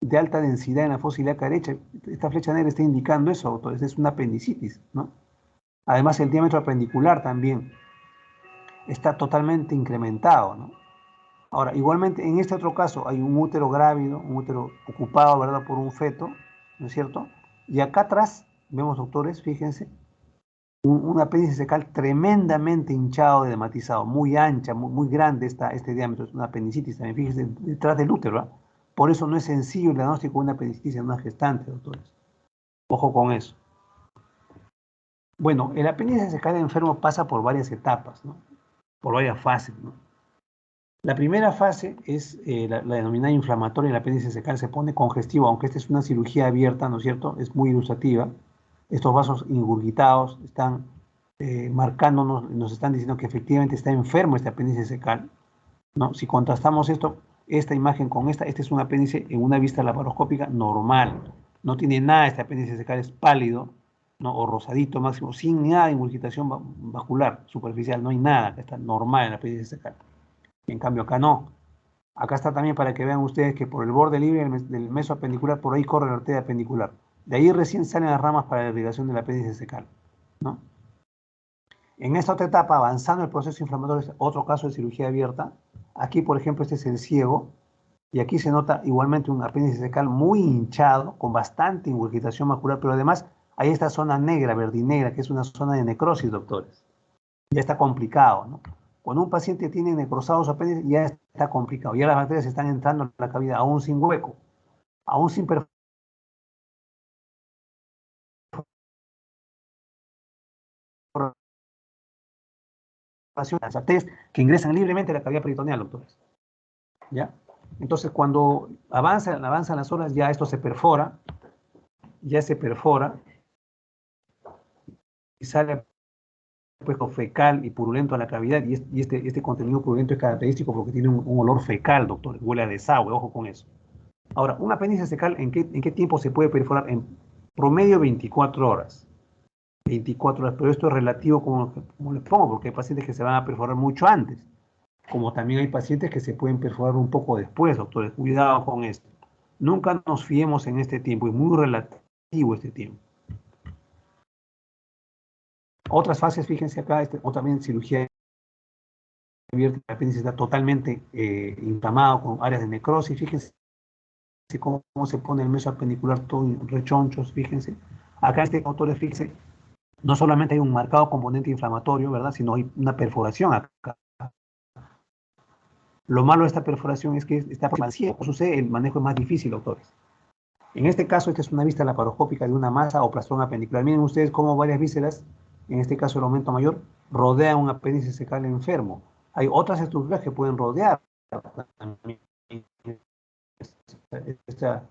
de alta densidad en la fosa ilíaca derecha. Esta flecha negra está indicando eso, doctores, es una apendicitis, ¿no? Además, el diámetro apendicular también está totalmente incrementado, ¿no? Ahora, igualmente, en este otro caso hay un útero grávido, un útero ocupado, ¿verdad?, por un feto, ¿no es cierto? Y acá atrás, vemos, doctores, fíjense, un apéndice cecal tremendamente hinchado, edematizado, muy ancha, muy grande este diámetro, es una apendicitis también, fíjense, detrás del útero, ¿verdad? Por eso no es sencillo el diagnóstico de una apendicitis en una gestante, doctores. Ojo con eso. Bueno, el apéndice cecal enfermo pasa por varias etapas, ¿no? Por varias fases, ¿no? La primera fase es la denominada inflamatoria. El apéndice cecal se pone congestivo, aunque esta es una cirugía abierta, ¿no es cierto? Es muy ilustrativa. Estos vasos ingurgitados están marcándonos, nos están diciendo que efectivamente está enfermo este apéndice cecal, ¿no? Si contrastamos esta imagen con esta es un apéndice en una vista laparoscópica normal. No tiene nada, este apéndice cecal es pálido, ¿no? O rosadito máximo, sin nada de ingurgitación vascular superficial, no hay nada, que está normal en la apéndice secal. En cambio acá no. Acá está también para que vean ustedes que por el borde libre del meso apendicular, por ahí corre la arteria apendicular. De ahí recién salen las ramas para la irrigación del apéndice secal, ¿no? En esta otra etapa, avanzando el proceso inflamatorio, es otro caso de cirugía abierta. Aquí, por ejemplo, este es el ciego, y aquí se nota igualmente un apéndice secal muy hinchado, con bastante ingurgitación macular, pero además hay esta zona negra, verdinegra, que es una zona de necrosis, doctores. Ya está complicado, ¿no? Cuando un paciente tiene necrosados apéndices, ya está complicado. Ya las bacterias están entrando en la cavidad, aún sin hueco, aún sin perforación. Las bacterias que ingresan libremente a la cavidad peritoneal, doctores. ¿Ya? Entonces, cuando avanzan las horas, ya esto se perfora, y sale pues fecal y purulento a la cavidad, y este contenido purulento es característico porque tiene un olor fecal, doctor, huele a desagüe, ojo con eso. Ahora, un apéndice secal, ¿en qué tiempo se puede perforar? En promedio 24 horas. 24 horas, pero esto es relativo como les pongo, porque hay pacientes que se van a perforar mucho antes, como también hay pacientes que se pueden perforar un poco después, doctores, cuidado con esto. Nunca nos fiemos en este tiempo, es muy relativo este tiempo. Otras fases, fíjense acá, o también cirugía abierta, el apéndice está totalmente inflamado con áreas de necrosis, fíjense cómo se pone el meso apendicular todo rechonchos, fíjense. Acá este autores, fíjense, no solamente hay un marcado componente inflamatorio, ¿verdad? Sino hay una perforación acá. Lo malo de esta perforación es que esta perforación sucede, el manejo es más difícil, doctores. En este caso, esta es una vista laparoscópica de una masa o plastón apendicular. Miren ustedes cómo varias vísceras, en este caso el aumento mayor, rodean un apéndice secal enfermo. Hay otras estructuras que pueden rodear este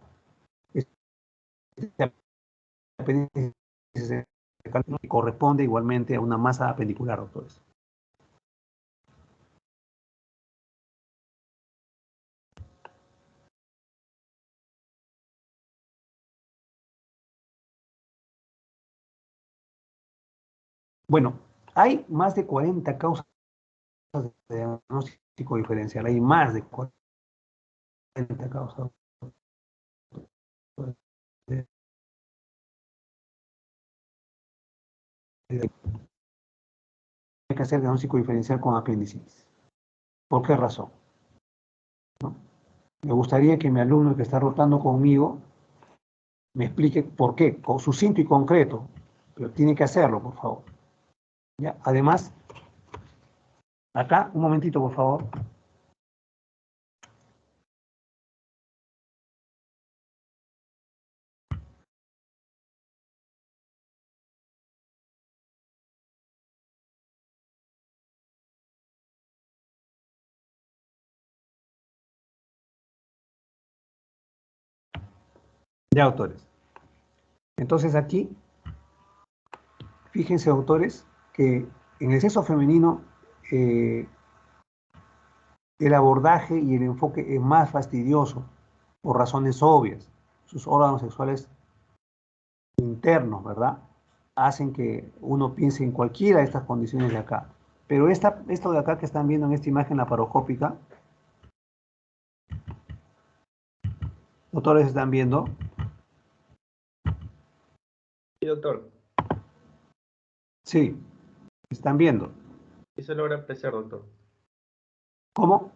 apéndice secal, que corresponde igualmente a una masa apendicular, doctores. Bueno, hay más de 40 causas de diagnóstico diferencial. Hay más de 40 causas. Hay que hacer diagnóstico diferencial con apendicitis. ¿Por qué razón? ¿No? Me gustaría que mi alumno que está rotando conmigo me explique por qué, sucinto y concreto, pero tiene que hacerlo, por favor. ¿Ya? Además, acá, un momentito, por favor. Ya, autores. Entonces aquí, fíjense, autores, que en el sexo femenino el abordaje y el enfoque es más fastidioso por razones obvias. Sus órganos sexuales internos, ¿verdad? Hacen que uno piense en cualquiera de estas condiciones de acá. Pero esto de acá que están viendo en esta imagen laparoscópica, doctores están viendo. Sí, doctor. Sí, están viendo. Sí se logra apreciar, doctor. ¿Cómo?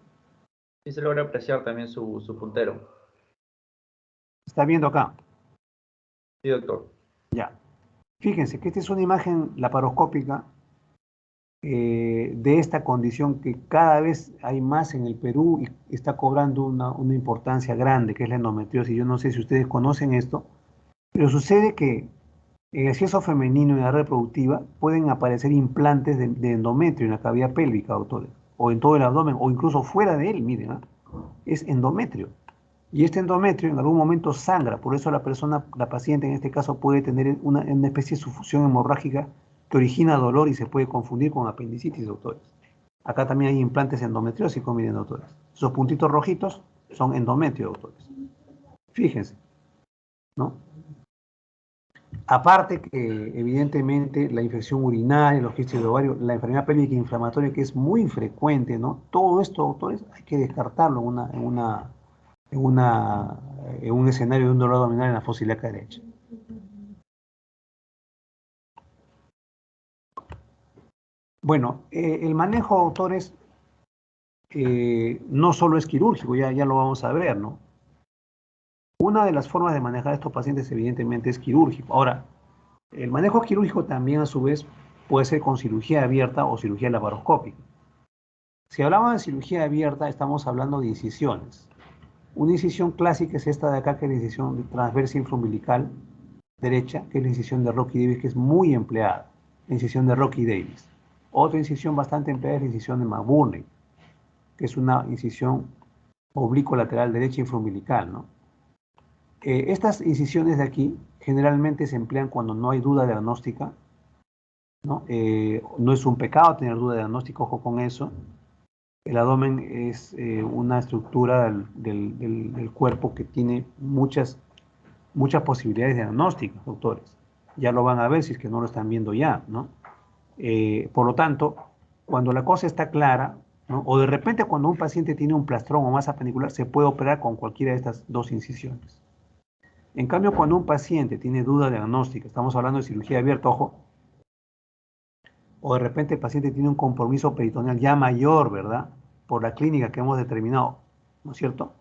Sí se logra apreciar también su puntero. Está viendo acá. Sí, doctor. Ya. Fíjense que esta es una imagen laparoscópica de esta condición que cada vez hay más en el Perú y está cobrando una importancia grande, que es la endometriosis. Yo no sé si ustedes conocen esto, pero sucede que en el sexo femenino y en la reproductiva pueden aparecer implantes de endometrio en la cavidad pélvica, doctores, o en todo el abdomen, o incluso fuera de él, miren, ¿eh? Es endometrio. Y este endometrio en algún momento sangra, por eso la paciente en este caso puede tener una especie de sufusión hemorrágica que origina dolor y se puede confundir con apendicitis, doctores. Acá también hay implantes endometriósicos, miren, doctores. Esos puntitos rojitos son endometrio, doctores. Fíjense, ¿no? Aparte que evidentemente la infección urinaria, los quistes de ovario, la enfermedad pélvica inflamatoria que es muy frecuente, ¿no? Todo esto, doctores, hay que descartarlo en un escenario de un dolor abdominal en la fosa ilíaca derecha. Bueno, el manejo, doctores, no solo es quirúrgico, ya lo vamos a ver, ¿no? Una de las formas de manejar a estos pacientes evidentemente es quirúrgico. Ahora, el manejo quirúrgico también a su vez puede ser con cirugía abierta o cirugía laparoscópica. Si hablamos de cirugía abierta, estamos hablando de incisiones. Una incisión clásica es esta de acá, que es la incisión transversa infraumbilical derecha, que es la incisión de Rocky Davis, que es muy empleada, la incisión de Rocky Davis. Otra incisión bastante empleada es la incisión de McBurney, que es una incisión oblicuo-lateral derecha infraumbilical, ¿no? Estas incisiones de aquí generalmente se emplean cuando no hay duda diagnóstica, ¿no? No es un pecado tener duda diagnóstica, ojo con eso. El abdomen es una estructura del cuerpo que tiene muchas posibilidades diagnósticas, doctores. Ya lo van a ver si es que no lo están viendo ya, ¿no? Por lo tanto, cuando la cosa está clara, ¿no? O de repente cuando un paciente tiene un plastrón o masa pendicular, se puede operar con cualquiera de estas dos incisiones. En cambio, cuando un paciente tiene duda diagnóstica, estamos hablando de cirugía abierta, ojo, o de repente el paciente tiene un compromiso peritoneal ya mayor, ¿verdad? Por la clínica que hemos determinado, ¿no es cierto?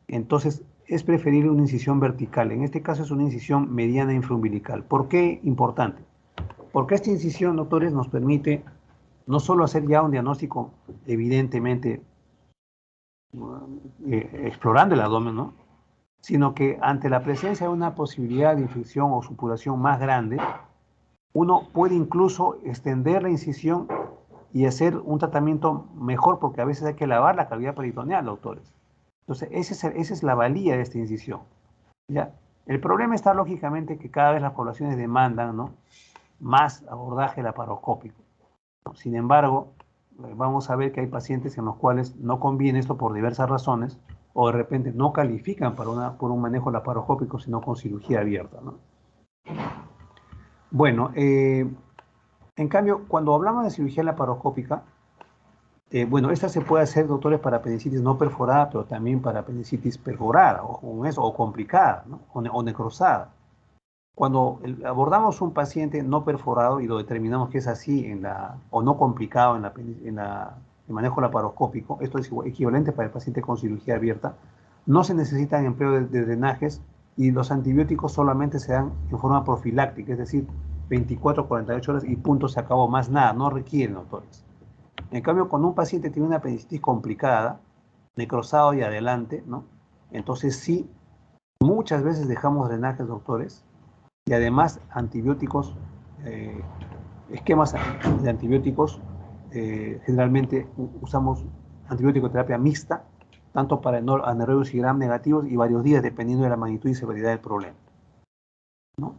Entonces, es preferible una incisión vertical. En este caso es una incisión mediana infraumbilical. ¿Por qué importante? Porque esta incisión, doctores, nos permite no solo hacer ya un diagnóstico evidentemente explorando el abdomen, ¿no? Sino que ante la presencia de una posibilidad de infección o supuración más grande, uno puede incluso extender la incisión y hacer un tratamiento mejor, porque a veces hay que lavar la cavidad peritoneal, doctores. Entonces, esa es la valía de esta incisión, ¿ya? El problema está lógicamente que cada vez las poblaciones demandan, ¿no?, más abordaje laparoscópico, ¿no? Sin embargo, vamos a ver que hay pacientes en los cuales no conviene esto por diversas razones, o de repente no califican por un manejo laparoscópico, sino con cirugía abierta, ¿no? Bueno, en cambio, cuando hablamos de cirugía laparoscópica, bueno, esta se puede hacer, doctores, para apendicitis no perforada, pero también para apendicitis perforada, o con eso, o complicada, ¿no? O necrosada. Cuando abordamos un paciente no perforado y lo determinamos que es así o no complicado en el manejo laparoscópico, esto es equivalente para el paciente con cirugía abierta, no se necesita empleo de drenajes y los antibióticos solamente se dan en forma profiláctica, es decir, 24 48 horas y punto, se acabó, más nada, no requieren, doctores. En cambio, cuando un paciente tiene una apendicitis complicada, necrosado y adelante, ¿no? Entonces sí, muchas veces dejamos drenajes, doctores, y además antibióticos, esquemas de antibióticos, generalmente usamos antibiótico-terapia mixta, tanto para anaerobios y gram negativos y varios días, dependiendo de la magnitud y severidad del problema, ¿no?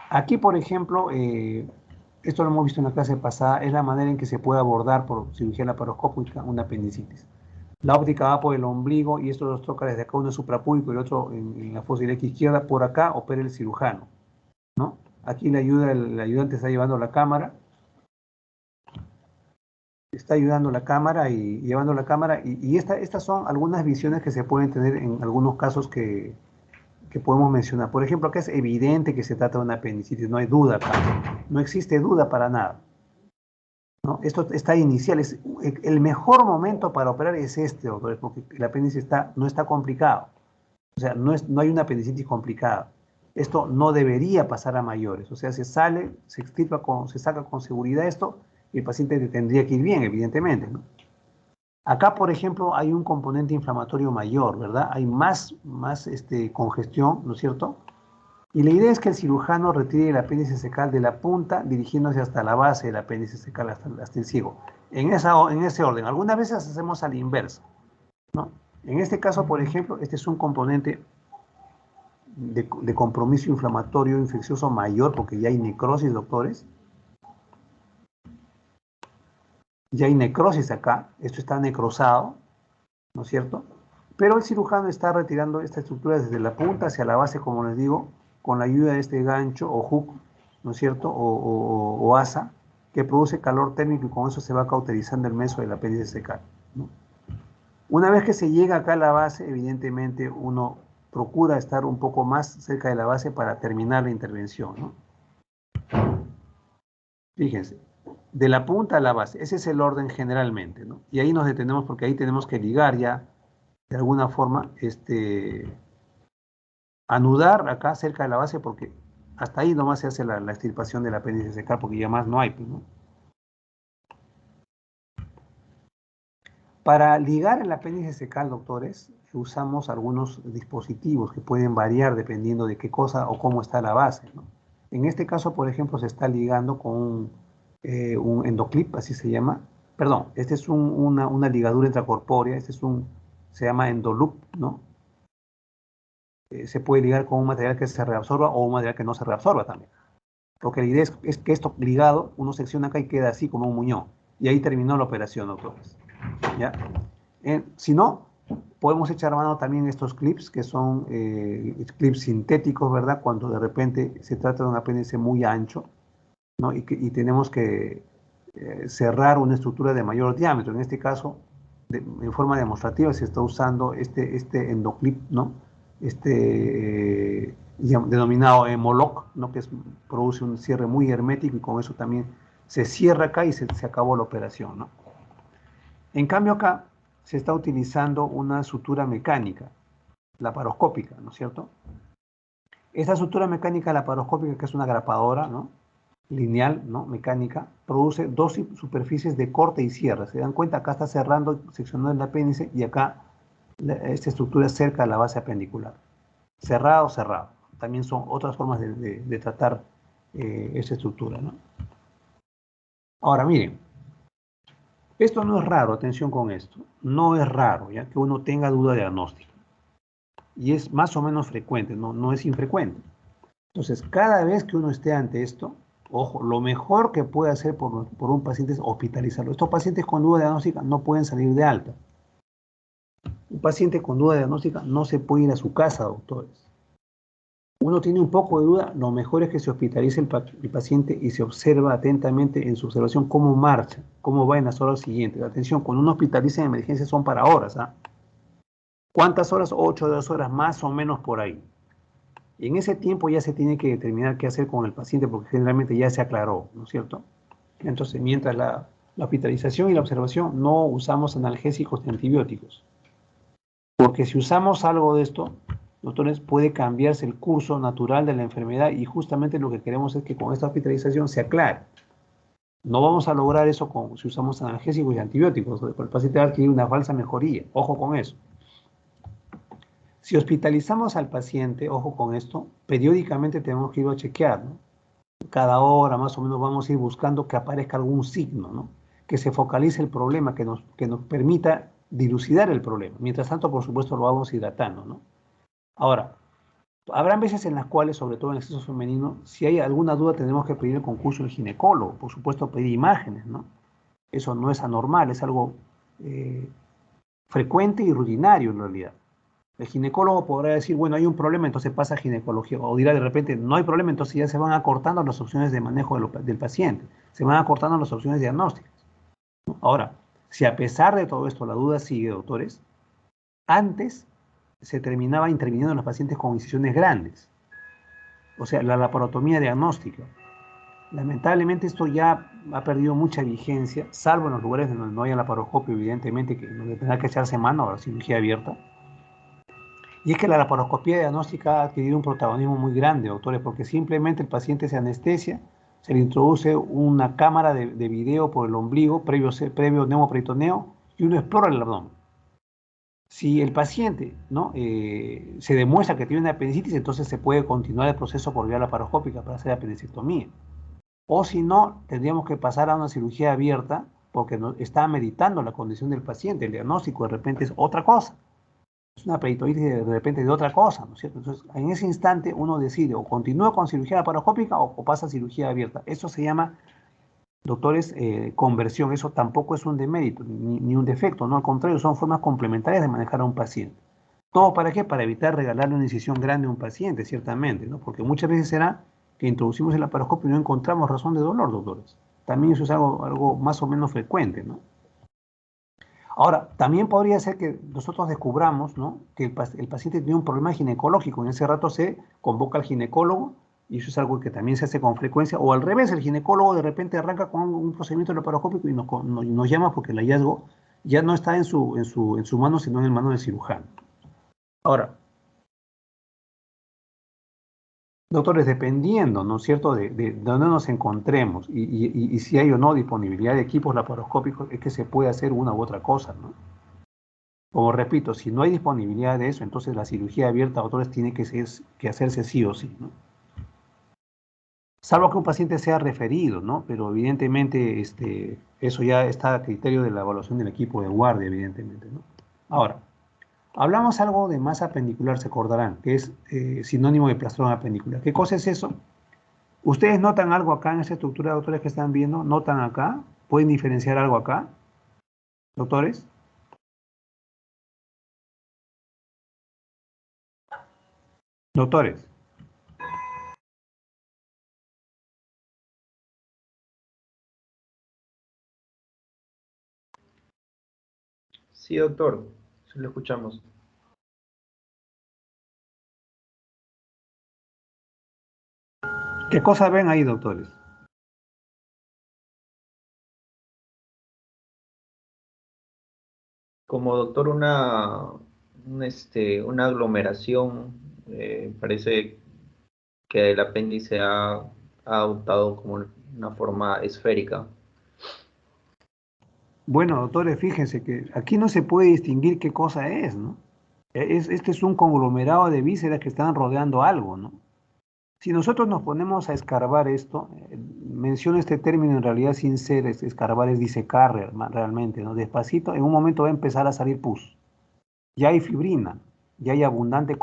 Aquí, por ejemplo, esto lo hemos visto en la clase pasada, es la manera en que se puede abordar por cirugía laparoscópica una apendicitis. La óptica va por el ombligo y esto los toca desde acá, uno es suprapúbico y el otro en la fosa ilíaca izquierda. Por acá opera el cirujano, ¿no? Aquí el ayudante está llevando la cámara. Está ayudando la cámara y llevando la cámara. Y estas son algunas visiones que se pueden tener en algunos casos que podemos mencionar. Por ejemplo, acá es evidente que se trata de una apendicitis, no hay duda acá. No existe duda para nada, ¿no? Esto está inicial, el mejor momento para operar es este, doctores, porque el apéndice no está complicado. O sea, no hay una apendicitis complicada. Esto no debería pasar a mayores. O sea, se saca con seguridad esto y el paciente tendría que ir bien, evidentemente, ¿no? Acá, por ejemplo, hay un componente inflamatorio mayor, ¿verdad? Hay más congestión, ¿no es cierto? Y la idea es que el cirujano retire el apéndice cecal de la punta, dirigiéndose hasta la base del apéndice cecal, hasta el ciego. En ese orden. Algunas veces hacemos a la inversa, ¿no? En este caso, por ejemplo, este es un componente de compromiso inflamatorio infeccioso mayor, porque ya hay necrosis, doctores. Ya hay necrosis acá, esto está necrosado, ¿no es cierto? Pero el cirujano está retirando esta estructura desde la punta hacia la base, como les digo, con la ayuda de este gancho o hook, ¿no es cierto? O asa, que produce calor térmico y con eso se va cauterizando el meso del apéndice secal, ¿no? Una vez que se llega acá a la base, evidentemente uno procura estar un poco más cerca de la base para terminar la intervención, ¿no? Fíjense, de la punta a la base, ese es el orden generalmente, ¿no? Y ahí nos detenemos porque ahí tenemos que ligar ya, de alguna forma, anudar acá cerca de la base porque hasta ahí nomás se hace la extirpación del apéndice secal porque ya más no hay, pues, ¿no? Para ligar el apéndice secal, doctores, usamos algunos dispositivos que pueden variar dependiendo de qué cosa o cómo está la base, ¿no? En este caso, por ejemplo, se está ligando con un endoclip, así se llama. Perdón, este es una ligadura intracorpórea, se llama endoloop, ¿no? Se puede ligar con un material que se reabsorba o un material que no se reabsorba también. Porque la idea es que esto ligado, uno secciona acá y queda así como un muñón. Y ahí terminó la operación, doctores. ¿Ya? Si no, podemos echar mano también estos clips, que son clips sintéticos, ¿verdad? Cuando de repente se trata de un apéndice muy ancho, ¿no? Y tenemos que cerrar una estructura de mayor diámetro. En este caso, en forma demostrativa, se está usando este endoclip, ¿no? Denominado Moloc, ¿no? Produce un cierre muy hermético y con eso también se cierra acá y se acabó la operación, ¿no? En cambio acá se está utilizando una sutura mecánica, laparoscópica, ¿no es cierto? Esta sutura mecánica laparoscópica, que es una grapadora, ¿no? Lineal, ¿no? Mecánica, produce dos superficies de corte y cierre. Se dan cuenta, acá está cerrando, seccionando el apéndice y acá esta estructura es cerca de la base apendicular. Cerrado, cerrado. También son otras formas de tratar esta estructura, ¿no? Ahora, miren, esto no es raro, atención con esto. No es raro, ya que uno tenga duda diagnóstica. Y es más o menos frecuente, no es infrecuente. Entonces, cada vez que uno esté ante esto, ojo, lo mejor que puede hacer por un paciente es hospitalizarlo. Estos pacientes con duda diagnóstica no pueden salir de alta. Un paciente con duda diagnóstica no se puede ir a su casa, doctores. Uno tiene un poco de duda, lo mejor es que se hospitalice el paciente y se observa atentamente en su observación cómo marcha, cómo va en las horas siguientes. Atención, cuando uno hospitaliza en emergencia son para horas, ¿ah? ¿Cuántas horas? 8 o 2 horas, más o menos por ahí. Y en ese tiempo ya se tiene que determinar qué hacer con el paciente porque generalmente ya se aclaró, ¿no es cierto? Entonces, mientras la hospitalización y la observación, no usamos analgésicos ni antibióticos. Porque si usamos algo de esto, doctores, puede cambiarse el curso natural de la enfermedad y justamente lo que queremos es que con esta hospitalización se aclare. No vamos a lograr eso si usamos analgésicos y antibióticos, porque el paciente va a adquirir una falsa mejoría. Ojo con eso. Si hospitalizamos al paciente, ojo con esto, periódicamente tenemos que ir a chequear, ¿no? Cada hora más o menos vamos a ir buscando que aparezca algún signo, ¿no? Que se focalice el problema, que nos permita dilucidar el problema. Mientras tanto, por supuesto, lo vamos hidratando, ¿no? Ahora, habrán veces en las cuales, sobre todo en el sexo femenino, si hay alguna duda tenemos que pedir el concurso del ginecólogo, por supuesto pedir imágenes, ¿no? Eso no es anormal, es algo frecuente y rutinario en realidad. El ginecólogo podrá decir, bueno, hay un problema, entonces pasa a ginecología. O dirá de repente, no hay problema, entonces ya se van acortando las opciones de manejo del paciente. Se van acortando las opciones diagnósticas, ¿no? Ahora, si a pesar de todo esto la duda sigue, doctores, antes se terminaba interviniendo en los pacientes con incisiones grandes. O sea, la laparotomía diagnóstica. Lamentablemente esto ya ha perdido mucha vigencia, salvo en los lugares donde no haya laparoscopio, evidentemente, que donde tendrá que echarse mano a la cirugía abierta. Y es que la laparoscopía diagnóstica ha adquirido un protagonismo muy grande, doctores, porque simplemente el paciente se anestesia, se le introduce una cámara de video por el ombligo, previo neumoperitoneo, y uno explora el abdomen. Si el paciente, ¿no? Se demuestra que tiene una apendicitis, entonces se puede continuar el proceso por vía laparoscópica para hacer apendicectomía. O si no, tendríamos que pasar a una cirugía abierta porque está meditando la condición del paciente. El diagnóstico de repente es otra cosa. Es una peritonitis de repente de otra cosa, ¿no es cierto? Entonces, en ese instante uno decide o continúa con cirugía laparoscópica o pasa a cirugía abierta. Eso se llama, doctores, conversión. Eso tampoco es un demérito ni un defecto, no, al contrario, son formas complementarias de manejar a un paciente. ¿Todo para qué? Para evitar regalarle una incisión grande a un paciente, ciertamente, ¿no? Porque muchas veces será que introducimos el laparoscopio y no encontramos razón de dolor, doctores. También eso es algo más o menos frecuente, ¿no? Ahora, también podría ser que nosotros descubramos, ¿no?, que el paciente tiene un problema ginecológico. En ese rato se convoca al ginecólogo y eso es algo que también se hace con frecuencia. O al revés, el ginecólogo de repente arranca con un procedimiento laparoscópico y nos llama porque el hallazgo ya no está en su mano, sino en el mano del cirujano. Ahora, doctores, dependiendo, ¿no es cierto?, de dónde nos encontremos y si hay o no disponibilidad de equipos laparoscópicos, es que se puede hacer una u otra cosa, ¿no? Como repito, si no hay disponibilidad de eso, entonces la cirugía abierta, doctores, tiene que hacerse sí o sí, ¿no? Salvo que un paciente sea referido, ¿no? Pero evidentemente eso ya está a criterio de la evaluación del equipo de guardia, evidentemente, ¿no? Ahora, hablamos algo de masa apendicular, se acordarán, que es sinónimo de plastrón apendicular. ¿Qué cosa es eso? ¿Ustedes notan algo acá en esa estructura, doctores, que están viendo? ¿Notan acá? ¿Pueden diferenciar algo acá, doctores? Doctores. Sí, doctor, sí lo escuchamos. ¿Qué cosa ven ahí, doctores? Como doctor, una aglomeración, parece que el apéndice ha adoptado como una forma esférica. Bueno, doctores, fíjense que aquí no se puede distinguir qué cosa es, ¿no? Este es un conglomerado de vísceras que están rodeando algo, ¿no? Si nosotros nos ponemos a escarbar esto, menciono este término en realidad sin ser escarbar, es disecar realmente, ¿no? Despacito, en un momento va a empezar a salir pus. Ya hay fibrina, ya hay abundante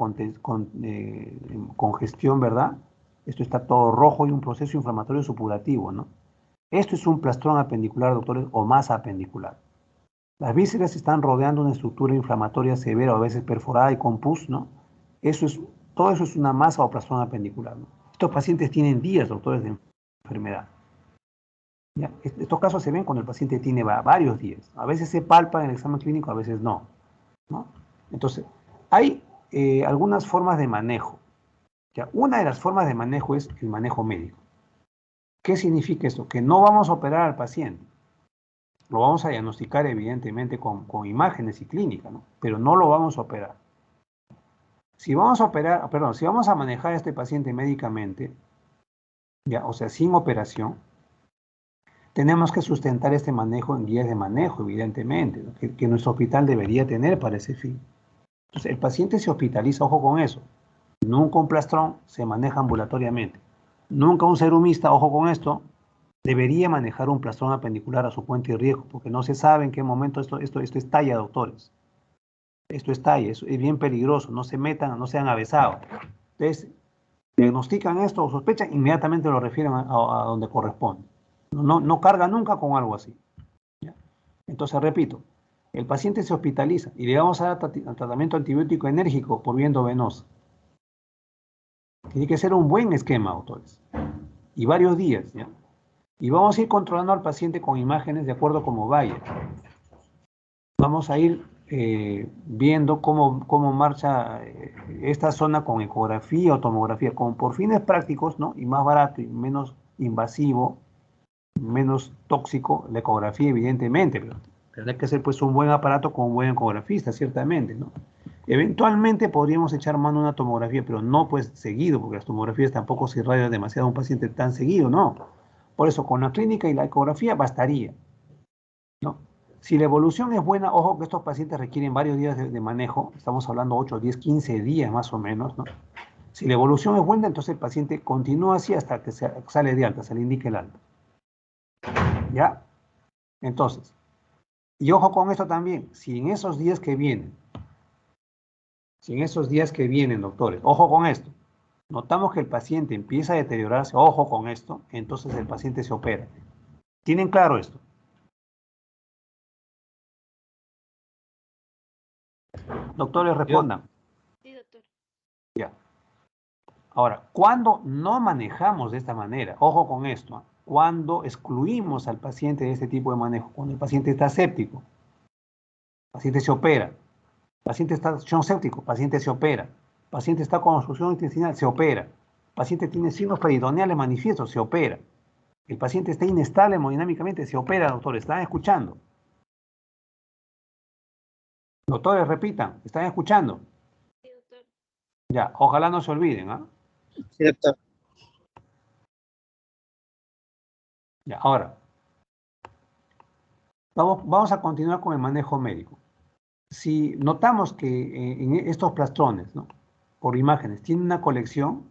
congestión, ¿verdad? Esto está todo rojo y un proceso inflamatorio supurativo, ¿no? Esto es un plastrón apendicular, doctores, o masa apendicular. Las vísceras están rodeando una estructura inflamatoria severa, o a veces perforada y con pus, ¿no? Todo eso es una masa o plastrón apendicular, ¿no? Estos pacientes tienen días, doctores, de enfermedad. ¿Ya? Estos casos se ven cuando el paciente tiene varios días. A veces se palpa en el examen clínico, a veces no, ¿no? Entonces, hay algunas formas de manejo. ¿Ya? Una de las formas de manejo es el manejo médico. ¿Qué significa esto? Que no vamos a operar al paciente. Lo vamos a diagnosticar evidentemente con imágenes y clínica, ¿no? Pero no lo vamos a operar. Si vamos a operar, perdón, si vamos a manejar a este paciente médicamente, ya, o sea, sin operación, tenemos que sustentar este manejo en guías de manejo, evidentemente, ¿no?, que nuestro hospital debería tener para ese fin. Entonces, el paciente se hospitaliza, ojo con eso. Nunca un plastrón se maneja ambulatoriamente. Nunca un serumista, ojo con esto, debería manejar un plastrón apendicular a su cuenta y riesgo, porque no se sabe en qué momento esto estalla, doctores. Esto estalla, es bien peligroso, no se metan, no sean avesados. Entonces, diagnostican esto o sospechan, inmediatamente lo refieren a donde corresponde. No carga nunca con algo así. ¿Ya? Entonces, repito, el paciente se hospitaliza y le vamos a dar tratamiento antibiótico enérgico por vía endovenosa. Tiene que ser un buen esquema, doctores. Y varios días, ¿ya? Y vamos a ir controlando al paciente con imágenes de acuerdo a cómo vaya. Vamos a ir viendo cómo marcha esta zona con ecografía o tomografía, por fines prácticos, ¿no? Y más barato y menos invasivo, menos tóxico, la ecografía, evidentemente, pero tendrá que ser pues un buen aparato con un buen ecografista, ciertamente, ¿no? Eventualmente podríamos echar mano a una tomografía, pero no pues seguido, porque las tomografías tampoco se irradian demasiado a un paciente tan seguido, no. Por eso con la clínica y la ecografía bastaría, ¿no? Si la evolución es buena, ojo que estos pacientes requieren varios días de manejo, estamos hablando 8, 10, 15 días más o menos, ¿no? Si la evolución es buena, entonces el paciente continúa así hasta que sale de alta, se le indique el alta. ¿Ya? Entonces, y ojo con esto también, si en esos días que vienen, doctores, ojo con esto, notamos que el paciente empieza a deteriorarse, ojo con esto, entonces el paciente se opera. ¿Tienen claro esto? Doctores, Yo, respondan. Ahora, cuando no manejamos de esta manera, ojo con esto, ¿ah? Cuando excluimos al paciente de este tipo de manejo, cuando el paciente está séptico, el paciente se opera, el paciente está en shock séptico, el paciente se opera, el paciente está con obstrucción intestinal, se opera, el paciente tiene signos peritoneales manifiestos, se opera, el paciente está inestable hemodinámicamente, se opera, doctores, ¿están escuchando? Doctores, repitan, ¿están escuchando? Sí, doctor. Ya, ojalá no se olviden, ¿ah? Sí, doctor. Ya, ahora, vamos a continuar con el manejo médico. Si notamos que en estos plastrones, ¿no?, por imágenes, tienen una colección,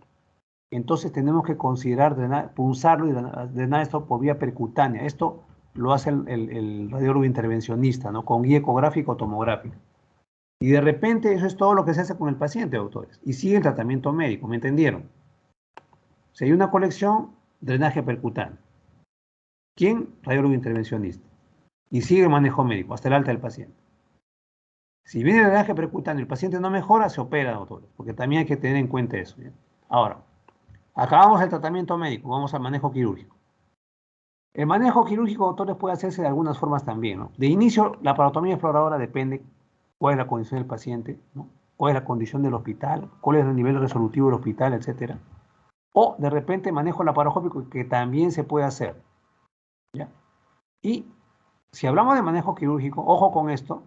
entonces tenemos que considerar punzarlo y drenar esto por vía percutánea. Esto lo hace el radiólogo intervencionista, ¿no?, con guía ecográfica o tomográfica. Y de repente eso es todo lo que se hace con el paciente, doctores. Y sigue el tratamiento médico, ¿me entendieron? Si hay una colección, drenaje percutáneo. ¿Quién? Radiólogo intervencionista. Y sigue el manejo médico hasta el alta del paciente. Si viene el drenaje percutáneo y el paciente no mejora, se opera, doctores, porque también hay que tener en cuenta eso, ¿ya? Ahora, acabamos el tratamiento médico, vamos al manejo quirúrgico. El manejo quirúrgico, doctores, puede hacerse de algunas formas también, ¿no? De inicio, la parotomía exploradora depende cuál es la condición del paciente, ¿no?, cuál es la condición del hospital, cuál es el nivel resolutivo del hospital, etcétera. O de repente manejo laparoscópico, que también se puede hacer, ¿ya? Y si hablamos de manejo quirúrgico, ojo con esto,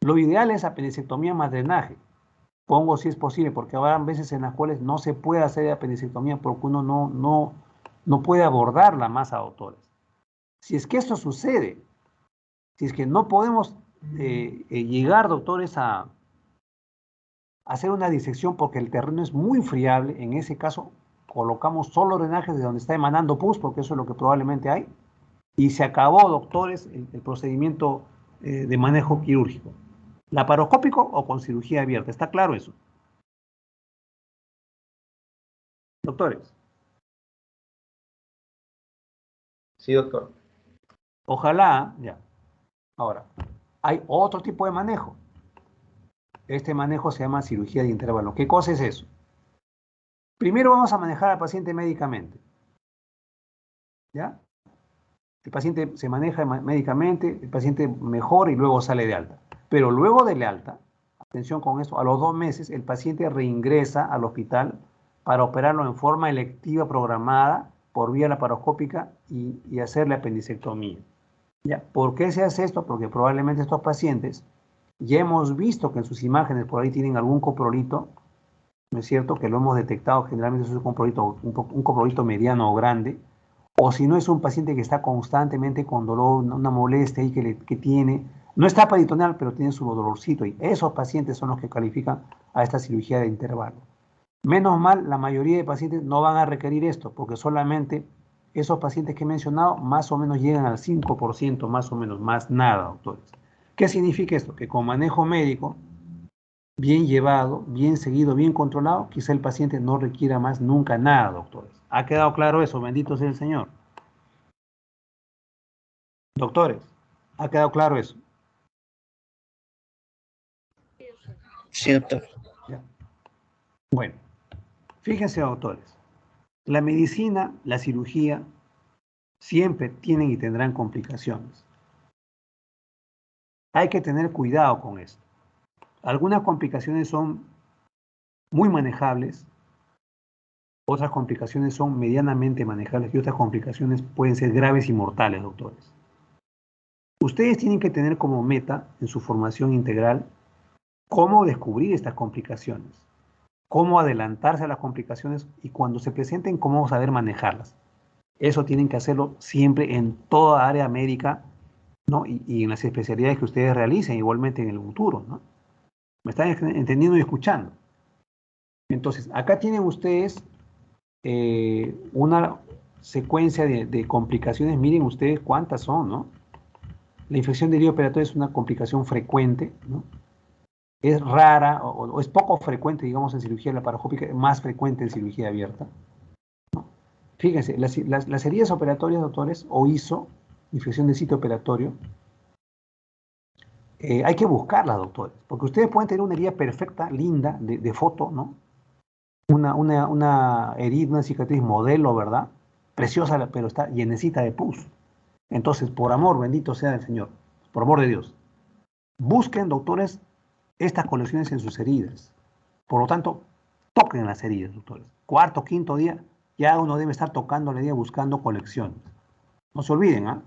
lo ideal es apendicectomía más drenaje. Pongo si es posible, porque habrá veces en las cuales no se puede hacer apendicectomía porque uno no puede abordar la masa, doctores. Si es que esto sucede, si es que no podemos llegar, doctores, a hacer una disección porque el terreno es muy friable, en ese caso colocamos solo drenajes de donde está emanando pus, porque eso es lo que probablemente hay, y se acabó, doctores, el procedimiento de manejo quirúrgico. ¿Laparoscópico o con cirugía abierta? ¿Está claro eso? Doctores, Sí, doctor. ojalá, ya. Ahora, hay otro tipo de manejo. Este manejo se llama cirugía de intervalo. ¿Qué cosa es eso? Primero vamos a manejar al paciente médicamente, ¿ya? El paciente se maneja médicamente, el paciente mejora y luego sale de alta. Pero luego de la alta, atención con esto, a los 2 meses el paciente reingresa al hospital para operarlo en forma electiva programada por vía laparoscópica y hacerle apendicectomía. ¿Ya? ¿Por qué se hace esto? Porque probablemente estos pacientes ya hemos visto que en sus imágenes por ahí tienen algún coprolito, ¿no es cierto?, que lo hemos detectado, generalmente es un coprolito, un coprolito mediano o grande, o si no es un paciente que está constantemente con dolor, una molestia ahí que tiene, no está peritoneal, pero tiene su dolorcito, y esos pacientes son los que califican a esta cirugía de intervalo. Menos mal, la mayoría de pacientes no van a requerir esto, porque solamente esos pacientes que he mencionado más o menos llegan al 5%, más o menos, más nada, doctores. ¿Qué significa esto? Que con manejo médico, bien llevado, bien seguido, bien controlado, quizá el paciente no requiera más nunca nada, doctores. ¿Ha quedado claro eso? Bendito sea el Señor. Doctores, ¿ha quedado claro eso? Sí, doctor. Sí, doctor. ¿Ya? Bueno, fíjense, doctores, la medicina, la cirugía, siempre tienen y tendrán complicaciones. Hay que tener cuidado con esto. Algunas complicaciones son muy manejables, otras complicaciones son medianamente manejables y otras complicaciones pueden ser graves y mortales, doctores. Ustedes tienen que tener como meta en su formación integral cómo descubrir estas complicaciones, cómo adelantarse a las complicaciones y cuando se presenten, cómo saber manejarlas. Eso tienen que hacerlo siempre en toda área médica, ¿no? Y en las especialidades que ustedes realicen, igualmente en el futuro, ¿no? ¿Me están entendiendo y escuchando? Entonces, acá tienen ustedes una secuencia de complicaciones. Miren ustedes cuántas son, ¿no? La infección del hilo operatorio es una complicación frecuente, ¿no? Es rara o es poco frecuente, digamos, en cirugía laparoscópica, más frecuente en cirugía abierta. Fíjense, las heridas operatorias, doctores, o ISO, infección del sitio operatorio, hay que buscarlas, doctores, porque ustedes pueden tener una herida perfecta, linda, de foto, ¿no? una herida, una cicatriz modelo, ¿verdad? Preciosa, pero está llenecita de pus. Entonces, por amor, bendito sea el Señor, por amor de Dios, busquen, doctores, estas colecciones en sus heridas. Por lo tanto, toquen las heridas, doctores. Cuarto, quinto día, ya uno debe estar tocando la herida buscando colecciones. No se olviden, ¿ah?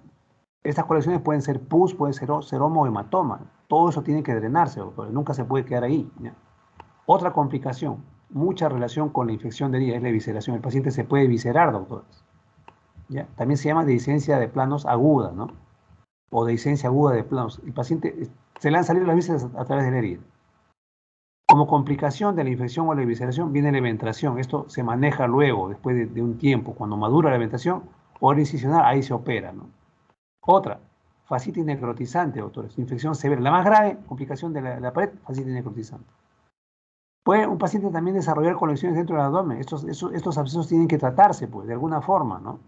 Estas colecciones pueden ser pus, puede ser seroma o hematoma. Todo eso tiene que drenarse, doctores. Nunca se puede quedar ahí, ¿ya? Otra complicación, mucha relación con la infección de herida, es la evisceración. El paciente se puede eviscerar, doctores, ¿ya? También se llama dehiscencia de planos aguda, ¿no? O dehiscencia aguda de planos. El paciente se le han salido las vísceras a través de la herida. Como complicación de la infección o la evisceración viene la eventación. Esto se maneja luego, después de un tiempo, cuando madura la eventación, o la incisional, ahí se opera, ¿no? Otra, fascitis necrotizante, doctores, infección severa. La más grave, complicación de la pared, fascitis necrotizante. Puede un paciente también desarrollar colecciones dentro del abdomen. Estos abscesos tienen que tratarse, pues, de alguna forma, ¿no?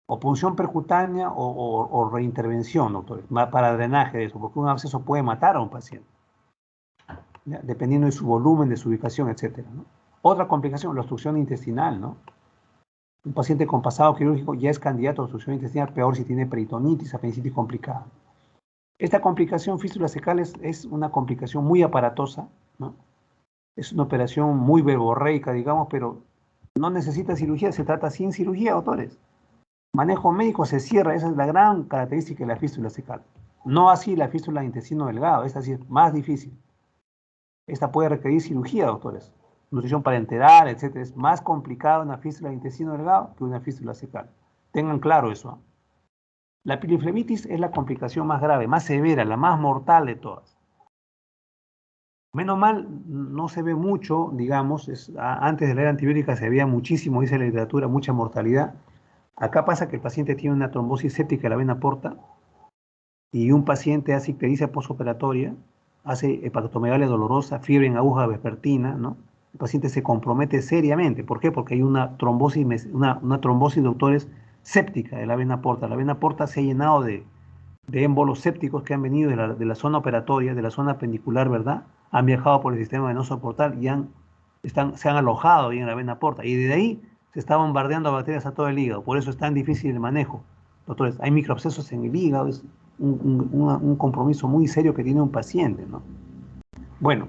O punción percutánea o reintervención, doctores, para drenaje de eso, porque un absceso puede matar a un paciente, ¿ya? Dependiendo de su volumen, de su ubicación, etcétera, ¿no? Otra complicación, la obstrucción intestinal, ¿no? Un paciente con pasado quirúrgico ya es candidato a obstrucción intestinal, peor si tiene peritonitis, apendicitis complicada. Esta complicación fístulas cecales es una complicación muy aparatosa, ¿no? Es una operación muy verborreica, digamos, pero no necesita cirugía, se trata sin cirugía, doctores. Manejo médico se cierra, esa es la gran característica de la fístula cecal. No así la fístula de intestino delgado, esta sí es más difícil. Esta puede requerir cirugía, doctores. Nutrición parenteral, etcétera. Es más complicado una fístula de intestino delgado que una fístula cecal. Tengan claro eso. La piliflemitis es la complicación más grave, más severa, la más mortal de todas. Menos mal, no se ve mucho, digamos, antes de la era antibiótica se veía muchísimo, dice la literatura, mucha mortalidad. Acá pasa que el paciente tiene una trombosis séptica de la vena porta y un paciente hace ictericia postoperatoria, hace hepatomegalia dolorosa, fiebre en aguja vespertina, ¿no? El paciente se compromete seriamente. ¿Por qué? Porque hay una trombosis, doctores, séptica de la vena porta. La vena porta se ha llenado de émbolos sépticos que han venido de la zona operatoria, de la zona pendicular, ¿verdad? Han viajado por el sistema venoso portal y se han alojado ahí en la vena porta. Y de ahí se está bombardeando bacterias a todo el hígado. Por eso es tan difícil el manejo. Doctores, hay microabscesos en el hígado, es un compromiso muy serio que tiene un paciente, ¿no? Bueno,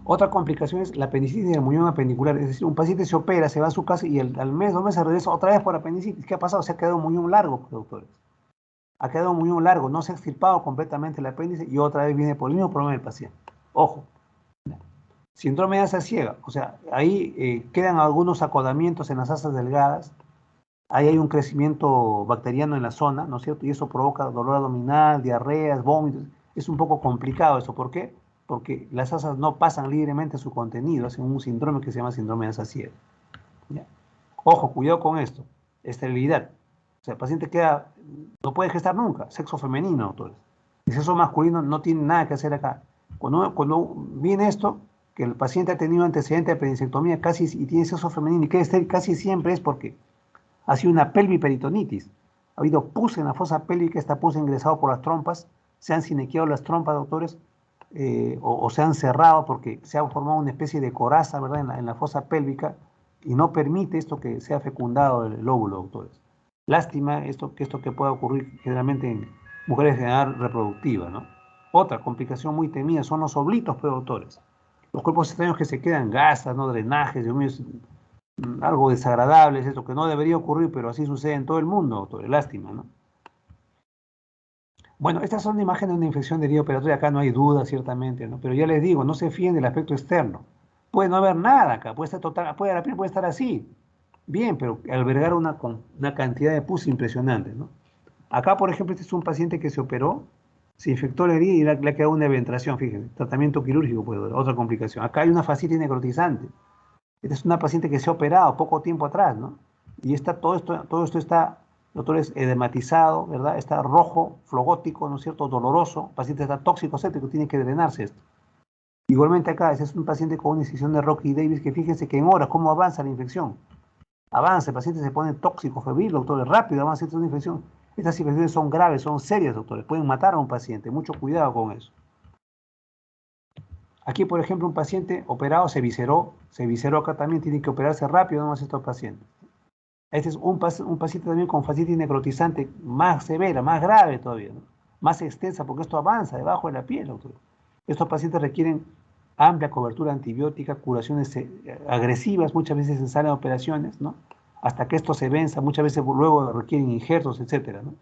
otra complicación es la apendicitis del muñón apendicular. Es decir, un paciente se opera, se va a su casa y al mes, 2 meses regresa otra vez por apendicitis. ¿Qué ha pasado? Se ha quedado un muñón largo, doctores. Ha quedado un muñón largo, no se ha extirpado completamente el apéndice y otra vez viene por el mismo problema del paciente. Ojo, síndrome de asa ciega, o sea, ahí quedan algunos acodamientos en las asas delgadas, ahí hay un crecimiento bacteriano en la zona, ¿no es cierto? Y eso provoca dolor abdominal, diarreas, vómitos. Es un poco complicado eso, ¿por qué? Porque las asas no pasan libremente su contenido, hacen un síndrome que se llama síndrome de asa ciega, ¿ya? Ojo, cuidado con esto, esterilidad. O sea, el paciente no puede gestar nunca, sexo femenino, doctores. El sexo masculino no tiene nada que hacer acá. Cuando viene esto, que el paciente ha tenido antecedente de apendicectomía y tiene sexo femenino y queda estéril, casi siempre es porque ha sido una pelviperitonitis. Ha habido pus en la fosa pélvica, esta pus ha ingresado por las trompas, se han sinequeado las trompas, doctores, o se han cerrado porque se ha formado una especie de coraza, ¿verdad?, en la fosa pélvica y no permite esto que sea fecundado el óvulo, doctores. Lástima esto que pueda ocurrir generalmente en mujeres de edad reproductiva, ¿no? Otra complicación muy temida son los oblitos, pues, doctores. Los cuerpos extraños que se quedan, gasas, ¿no?, drenajes, Dios mío, algo desagradable es esto, que no debería ocurrir, pero así sucede en todo el mundo, doctores. Lástima, ¿no? Bueno, estas son imágenes de una infección de herida operatoria, acá no hay duda, ciertamente, ¿no? Pero ya les digo, no se fíen del aspecto externo. Puede no haber nada acá, la piel puede estar así. Bien, pero albergar una cantidad de pus impresionante, ¿no? Acá, por ejemplo, este es un paciente que se operó, se infectó la herida y le ha quedado una eventración, fíjense, tratamiento quirúrgico, pues, otra complicación. Acá hay una fascitis necrotizante. Esta es una paciente que se ha operado poco tiempo atrás, ¿no? Y todo esto está, doctores, edematizado, ¿verdad? Está rojo, flogótico, ¿no es cierto?, doloroso. El paciente está tóxico, séptico, tiene que drenarse esto. Igualmente acá, ese es un paciente con una incisión de Rocky Davis, que fíjense que en horas, cómo avanza la infección. Avanza, el paciente se pone tóxico, febril, doctores, rápido avanza esta infección. Estas infecciones son graves, son serias, doctores, pueden matar a un paciente, mucho cuidado con eso. Aquí, por ejemplo, un paciente operado se visceró acá también, tiene que operarse rápido, no más estos pacientes. Este es un paciente también con fascitis necrotizante más severa, más grave todavía, ¿no? Más extensa, porque esto avanza debajo de la piel, doctor. Estos pacientes requieren amplia cobertura antibiótica, curaciones agresivas, muchas veces se salen operaciones, ¿no? Hasta que esto se venza, muchas veces luego requieren injertos, etcétera, ¿no?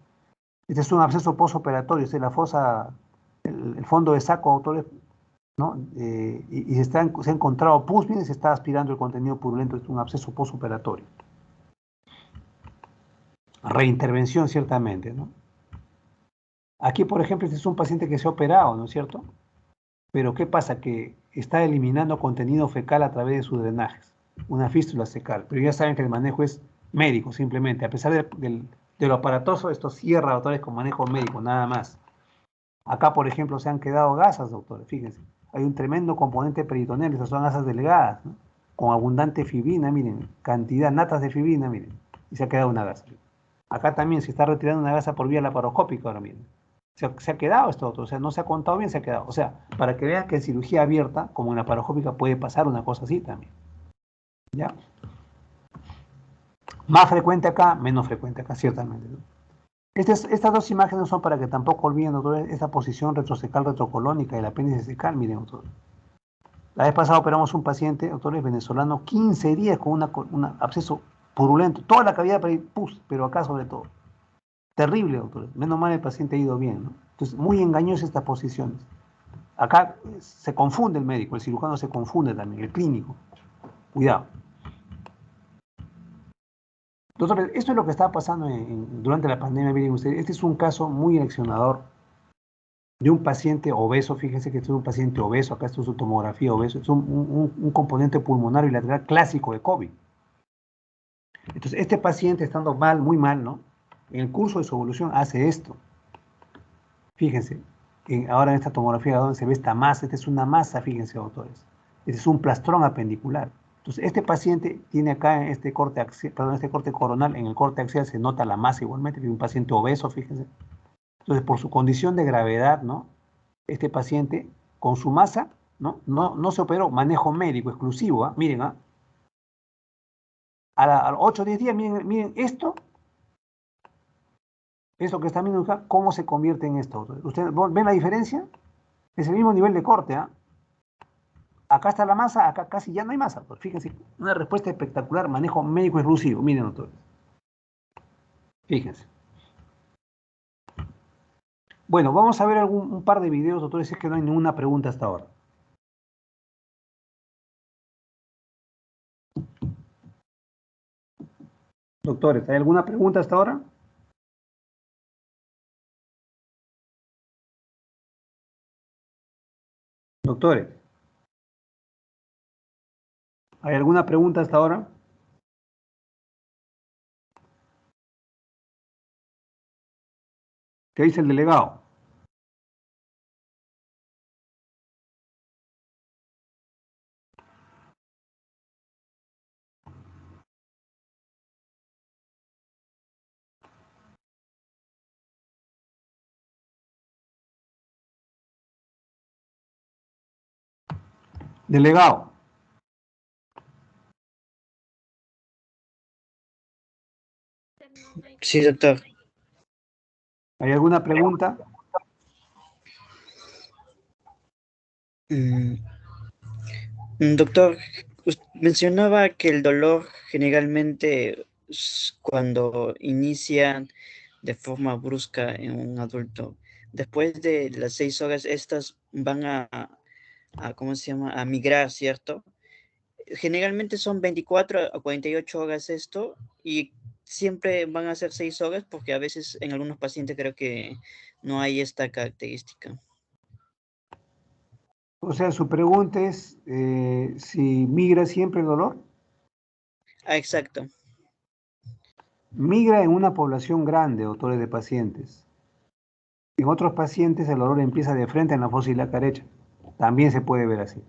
Este es un absceso postoperatorio, es la fosa, el fondo de saco, doctores, ¿no? Y se ha encontrado pus, bien, se está aspirando el contenido purulento, es un absceso postoperatorio. Reintervención, ciertamente, ¿no? Aquí, por ejemplo, este es un paciente que se ha operado, ¿no es cierto? Pero ¿qué pasa? Que está eliminando contenido fecal a través de sus drenajes, una fístula fecal. Pero ya saben que el manejo es médico, simplemente. A pesar de lo aparatoso, esto cierra, doctores, con manejo médico, nada más. Acá, por ejemplo, se han quedado gasas, doctores, fíjense. Hay un tremendo componente peritoneal, estas son gasas delgadas, ¿no? Con abundante fibrina, miren, cantidad, natas de fibrina, miren, y se ha quedado una gasa. Acá también se está retirando una gasa por vía laparoscópica ahora mismo. Se ha quedado esto otro, o sea, no se ha contado bien, se ha quedado. O sea, para que vean que en cirugía abierta, como en laparoscópica, puede pasar una cosa así también. ¿Ya? Más frecuente acá, menos frecuente acá, ciertamente, ¿no? Estas dos imágenes son para que tampoco olviden, doctores, esta posición retrocecal retrocolónica del apéndice cecal, miren, doctores. La vez pasada operamos un paciente, doctores, venezolano, 15 días con un absceso purulento, toda la cavidad pus, pero acá sobre todo. Terrible, doctores. Menos mal el paciente ha ido bien, ¿no? Entonces, muy engañosas estas posiciones. Acá se confunde el médico, el cirujano se confunde también, el clínico. Cuidado. Doctores, esto es lo que está pasando durante la pandemia. Miren ustedes, este es un caso muy eleccionador de un paciente obeso. Fíjense que este es un paciente obeso, acá esto es su tomografía obeso, es un componente pulmonar bilateral clásico de COVID. Entonces, este paciente estando mal, muy mal, ¿no? En el curso de su evolución hace esto. Fíjense, ahora en esta tomografía donde se ve esta masa, esta es una masa, fíjense, doctores. Este es un plastrón apendicular. Entonces, este paciente tiene acá en este corte axial, perdón, este corte coronal, en el corte axial se nota la masa igualmente, es un paciente obeso, fíjense. Entonces, por su condición de gravedad, ¿no? Este paciente, con su masa, no se operó, manejo médico exclusivo, ¿ah? Miren, ¿ah? A los 8 o 10 días, miren esto que está viendo acá, cómo se convierte en esto. ¿Ustedes ven la diferencia? Es el mismo nivel de corte, ¿ah? Acá está la masa, acá casi ya no hay masa. Pues fíjense, una respuesta espectacular, manejo médico exclusivo. Miren, doctores. Fíjense. Bueno, vamos a ver un par de videos, doctores, si es que no hay ninguna pregunta hasta ahora. Doctores, ¿hay alguna pregunta hasta ahora? Doctores, ¿hay alguna pregunta hasta ahora? ¿Qué dice el delegado? Delegado, Sí, doctor. ¿hay alguna pregunta? Mm, Doctor, mencionaba que el dolor generalmente cuando inicia de forma brusca en un adulto, después de las 6 horas, estas van ¿cómo se llama? A migrar, ¿cierto? Generalmente son 24 a 48 horas esto y siempre van a ser 6 horas porque a veces en algunos pacientes creo que no hay esta característica. O sea, su pregunta es si migra siempre el dolor. Exacto. Migra en una población grande, doctores, de pacientes. En otros pacientes el dolor empieza de frente en la fosa ilíaca derecha. También se puede ver así.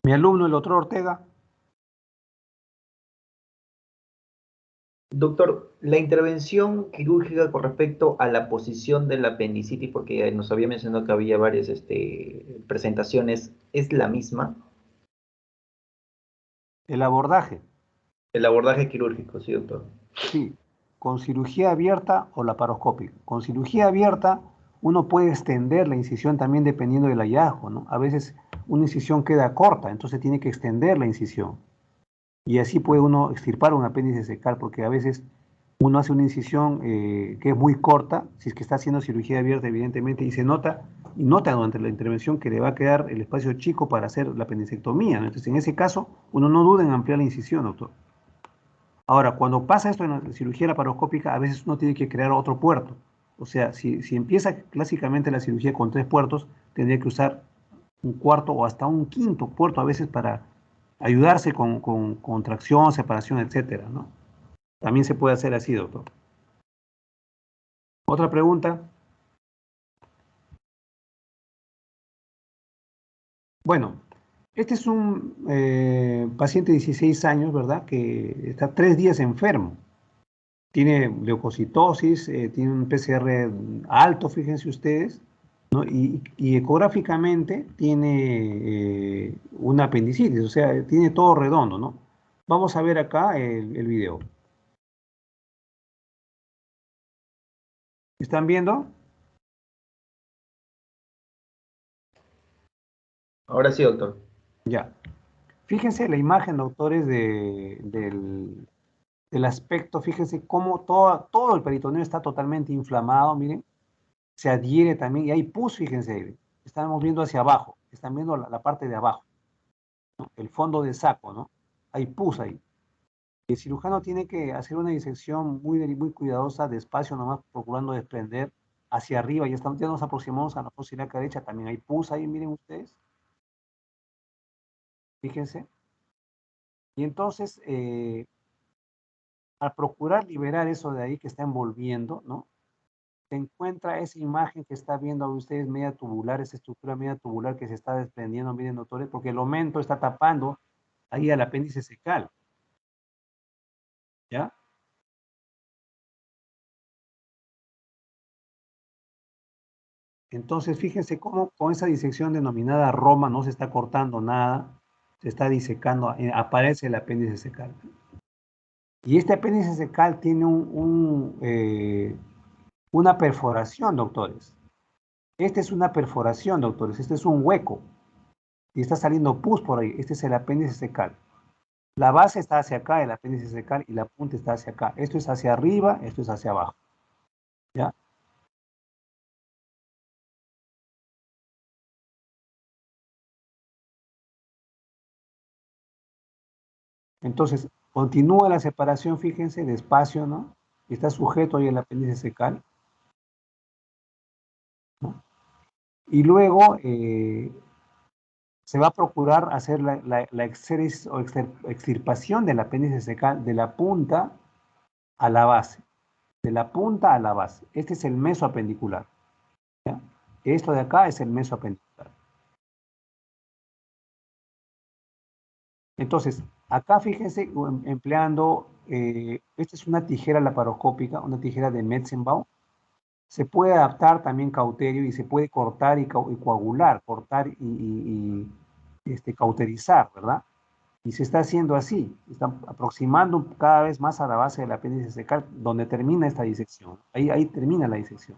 Mi alumno, el doctor Ortega, Doctor, la intervención quirúrgica con respecto a la posición del apendicitis, porque nos había mencionado que había varias presentaciones, ¿es la misma? El abordaje, El abordaje quirúrgico, sí, doctor. sí, con cirugía abierta o laparoscópica. Con cirugía abierta uno puede extender la incisión también dependiendo del hallazgo, ¿no? A veces una incisión queda corta, entonces tiene que extender la incisión. Y así puede uno extirpar un apéndice secal, porque a veces uno hace una incisión que es muy corta, si es que está haciendo cirugía abierta, evidentemente, y se nota, y nota durante la intervención que le va a quedar el espacio chico para hacer la apendicectomía, ¿no? Entonces, en ese caso, uno no duda en ampliar la incisión, doctor. Ahora, cuando pasa esto en la cirugía laparoscópica, a veces uno tiene que crear otro puerto. O sea, si empieza clásicamente la cirugía con 3 puertos, tendría que usar un cuarto o hasta un quinto puerto a veces para ayudarse con contracción, separación, etcétera, ¿no? También se puede hacer así, doctor. Otra pregunta. Bueno, este es un paciente de 16 años, ¿verdad? Que está 3 días enfermo. Tiene leucocitosis, tiene un PCR alto, fíjense ustedes, ¿no? Y ecográficamente tiene una apendicitis, o sea, tiene todo redondo, ¿no? Vamos a ver acá el video. ¿Están viendo? Ahora sí, doctor. Ya. Fíjense la imagen, doctores, del aspecto. Fíjense cómo todo el peritoneo está totalmente inflamado, miren. Se adhiere también, y hay pus, fíjense. Estamos viendo hacia abajo, están viendo la parte de abajo, ¿no? El fondo del saco, ¿no? Hay pus ahí. El cirujano tiene que hacer una disección muy cuidadosa, despacio, nomás procurando desprender hacia arriba. Ya nos aproximamos a la fosa ilíaca derecha, también hay pus ahí, miren ustedes, fíjense. Y entonces, al procurar liberar eso de ahí que está envolviendo, ¿no? Se encuentra esa imagen que está viendo ustedes media tubular, esa estructura media tubular que se está desprendiendo, miren, doctores, porque el aumento está tapando ahí al apéndice secal, ¿ya? Entonces, fíjense cómo con esa disección denominada Roma no se está cortando nada, se está disecando, aparece el apéndice secal. Y este apéndice secal tiene una perforación, doctores. Esta es una perforación, doctores. Este es un hueco. Y está saliendo pus por ahí. Este es el apéndice secal. La base está hacia acá, el apéndice secal, y la punta está hacia acá. Esto es hacia arriba, esto es hacia abajo. ¿Ya? Entonces, continúa la separación, fíjense, despacio, ¿no? Está sujeto ahí el apéndice secal, ¿no? Y luego se va a procurar hacer la exéresis o extirpación del apéndice secal de la punta a la base. De la punta a la base. Este es el mesoapendicular. ¿Ya? Esto de acá es el mesoapendicular. Entonces, acá fíjense, empleando, esta es una tijera laparoscópica, una tijera de Metzenbaum. Se puede adaptar también cauterio y se puede cortar y coagular, cortar cauterizar, ¿verdad? Y se está haciendo así, está aproximando cada vez más a la base del apéndice secal, donde termina esta disección. Ahí termina la disección.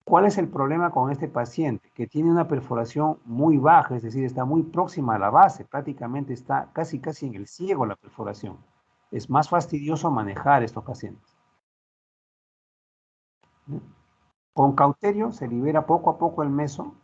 ¿Cuál es el problema con este paciente? Que tiene una perforación muy baja, es decir, está muy próxima a la base, prácticamente está casi en el ciego la perforación. Es más fastidioso manejar estos pacientes. Con cauterio se libera poco a poco el meso.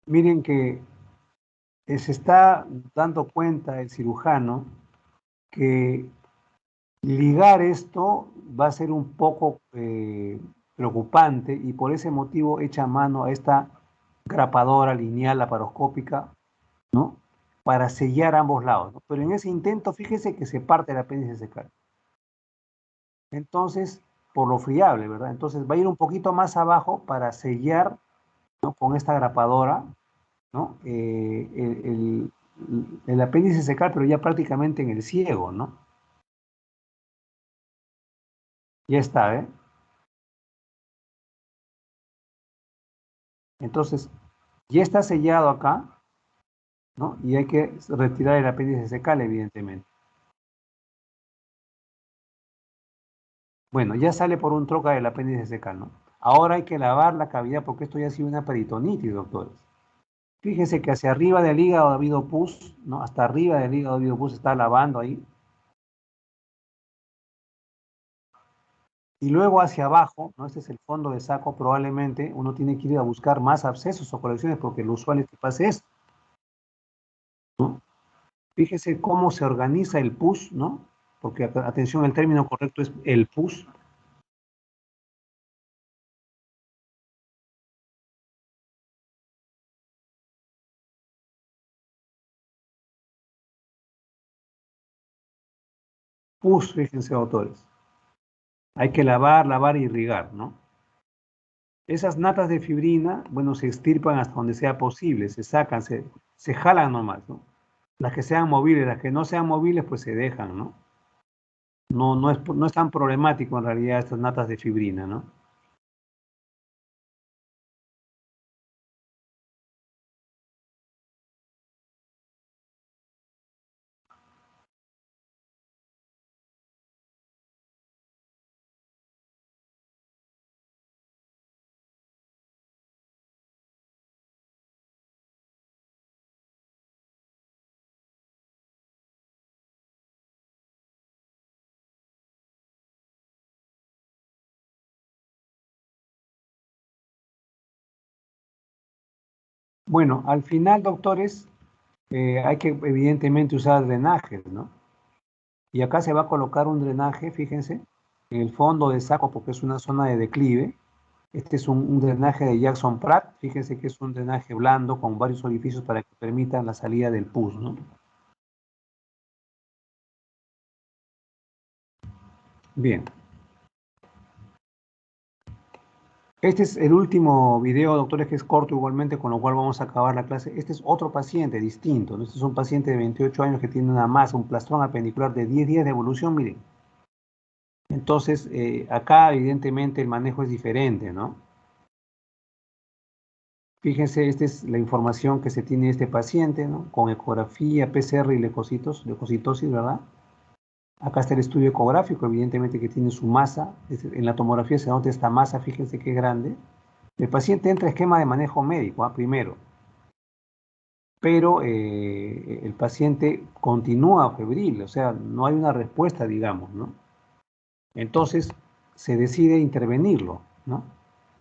Miren que se está dando cuenta el cirujano que ligar esto va a ser un poco preocupante y por ese motivo echa mano a esta grapadora lineal laparoscópica, ¿no? Para sellar ambos lados, ¿no? Pero en ese intento, fíjese que se parte el apéndice secal. Entonces, por lo friable, ¿verdad? Entonces va a ir un poquito más abajo para sellar, ¿no? Con esta grapadora, ¿no? El apéndice secal, pero ya prácticamente en el ciego, ¿no? Ya está, ¿eh? Entonces, ya está sellado acá, ¿no? Y hay que retirar el apéndice secal, evidentemente. Bueno, ya sale por un troca del apéndice secal, ¿no? Ahora hay que lavar la cavidad porque esto ya ha sido una peritonitis, doctores. Fíjense que hacia arriba del hígado ha habido pus, ¿no? Hasta arriba del hígado ha habido pus, está lavando ahí. Y luego hacia abajo, ¿no? Este es el fondo de saco, probablemente uno tiene que ir a buscar más abscesos o colecciones porque lo usual es que pase esto, ¿no? Fíjese cómo se organiza el pus, ¿no? Porque, atención, el término correcto es el pus. Pus, fíjense, autores. Hay que lavar, lavar y irrigar, ¿no? Esas natas de fibrina, bueno, se extirpan hasta donde sea posible, se sacan, se jalan nomás, ¿no? Las que sean móviles, las que no sean móviles, pues se dejan, ¿no? No es tan problemático en realidad estas natas de fibrina, ¿no? Bueno, al final, doctores, hay que evidentemente usar drenajes, ¿no? Y acá se va a colocar un drenaje, fíjense, en el fondo del saco porque es una zona de declive. Este es un drenaje de Jackson Pratt, fíjense que es un drenaje blando con varios orificios para que permitan la salida del pus, ¿no? Bien, este es el último video, doctores, que es corto igualmente, con lo cual vamos a acabar la clase. Este es otro paciente distinto, ¿no? Este es un paciente de 28 años que tiene una masa, un plastrón apendicular de 10 días de evolución, miren. Entonces, acá evidentemente el manejo es diferente, ¿no? Fíjense, esta es la información que se tiene de este paciente, ¿no? Con ecografía, PCR y leucocitosis, ¿verdad? Acá está el estudio ecográfico, evidentemente que tiene su masa. En la tomografía se nota esta masa, fíjense qué grande. El paciente entra a esquema de manejo médico, primero, pero el paciente continúa febril, o sea, no hay una respuesta, digamos, ¿no? Entonces se decide intervenirlo, ¿no?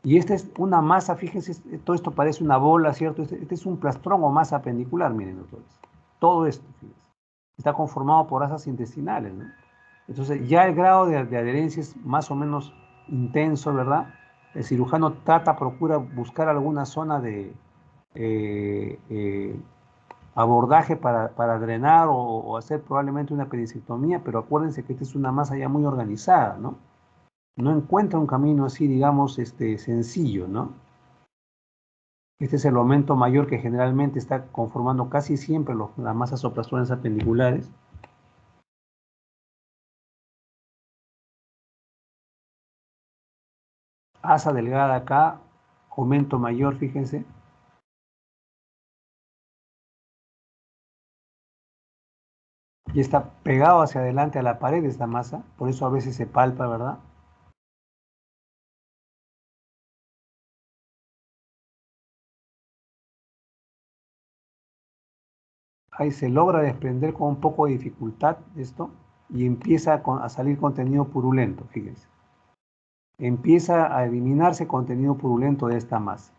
Y esta es una masa, fíjense, todo esto parece una bola, ¿cierto? Este es un plastrón o masa apendicular, miren, doctores. Todo esto, fíjense, está conformado por asas intestinales, ¿no? Entonces ya el grado de adherencia es más o menos intenso, ¿verdad? El cirujano procura buscar alguna zona de eh, eh, abordaje para drenar o hacer probablemente una perisectomía, pero acuérdense que esta es una masa ya muy organizada, ¿no? No encuentra un camino así, digamos, sencillo, ¿no? Este es el aumento mayor que generalmente está conformando casi siempre las masas o plastones apendiculares. Asa delgada acá, aumento mayor, fíjense. Y está pegado hacia adelante a la pared esta masa, por eso a veces se palpa, ¿verdad? Ahí se logra desprender con un poco de dificultad esto y empieza a salir contenido purulento, fíjense. Empieza a eliminarse contenido purulento de esta masa.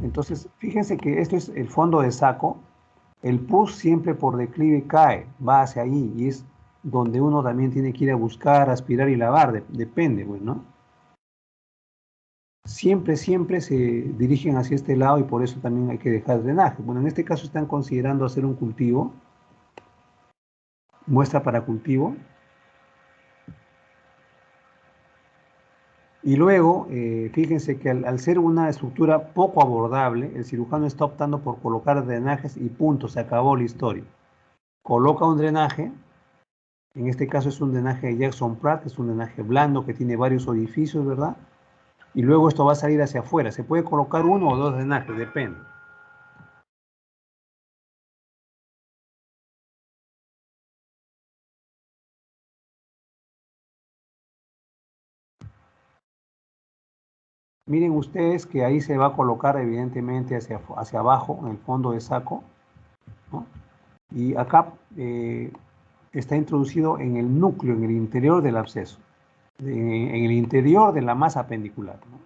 Entonces, fíjense que esto es el fondo de saco. El pus siempre por declive cae, va hacia ahí, y es donde uno también tiene que ir a buscar, aspirar y lavar, depende, pues, ¿no? Siempre, siempre se dirigen hacia este lado y por eso también hay que dejar drenaje. Bueno, en este caso están considerando hacer un cultivo, muestra para cultivo, y luego, fíjense que al ser una estructura poco abordable, el cirujano está optando por colocar drenajes y punto, se acabó la historia. Coloca un drenaje, en este caso es un drenaje de Jackson Pratt, es un drenaje blando que tiene varios orificios, ¿verdad? Y luego esto va a salir hacia afuera. Se puede colocar uno o dos drenajes, depende. Miren ustedes que ahí se va a colocar evidentemente hacia abajo, en el fondo de saco, ¿no? Y acá está introducido en el núcleo, en el interior del absceso, en el interior de la masa apendicular, ¿no?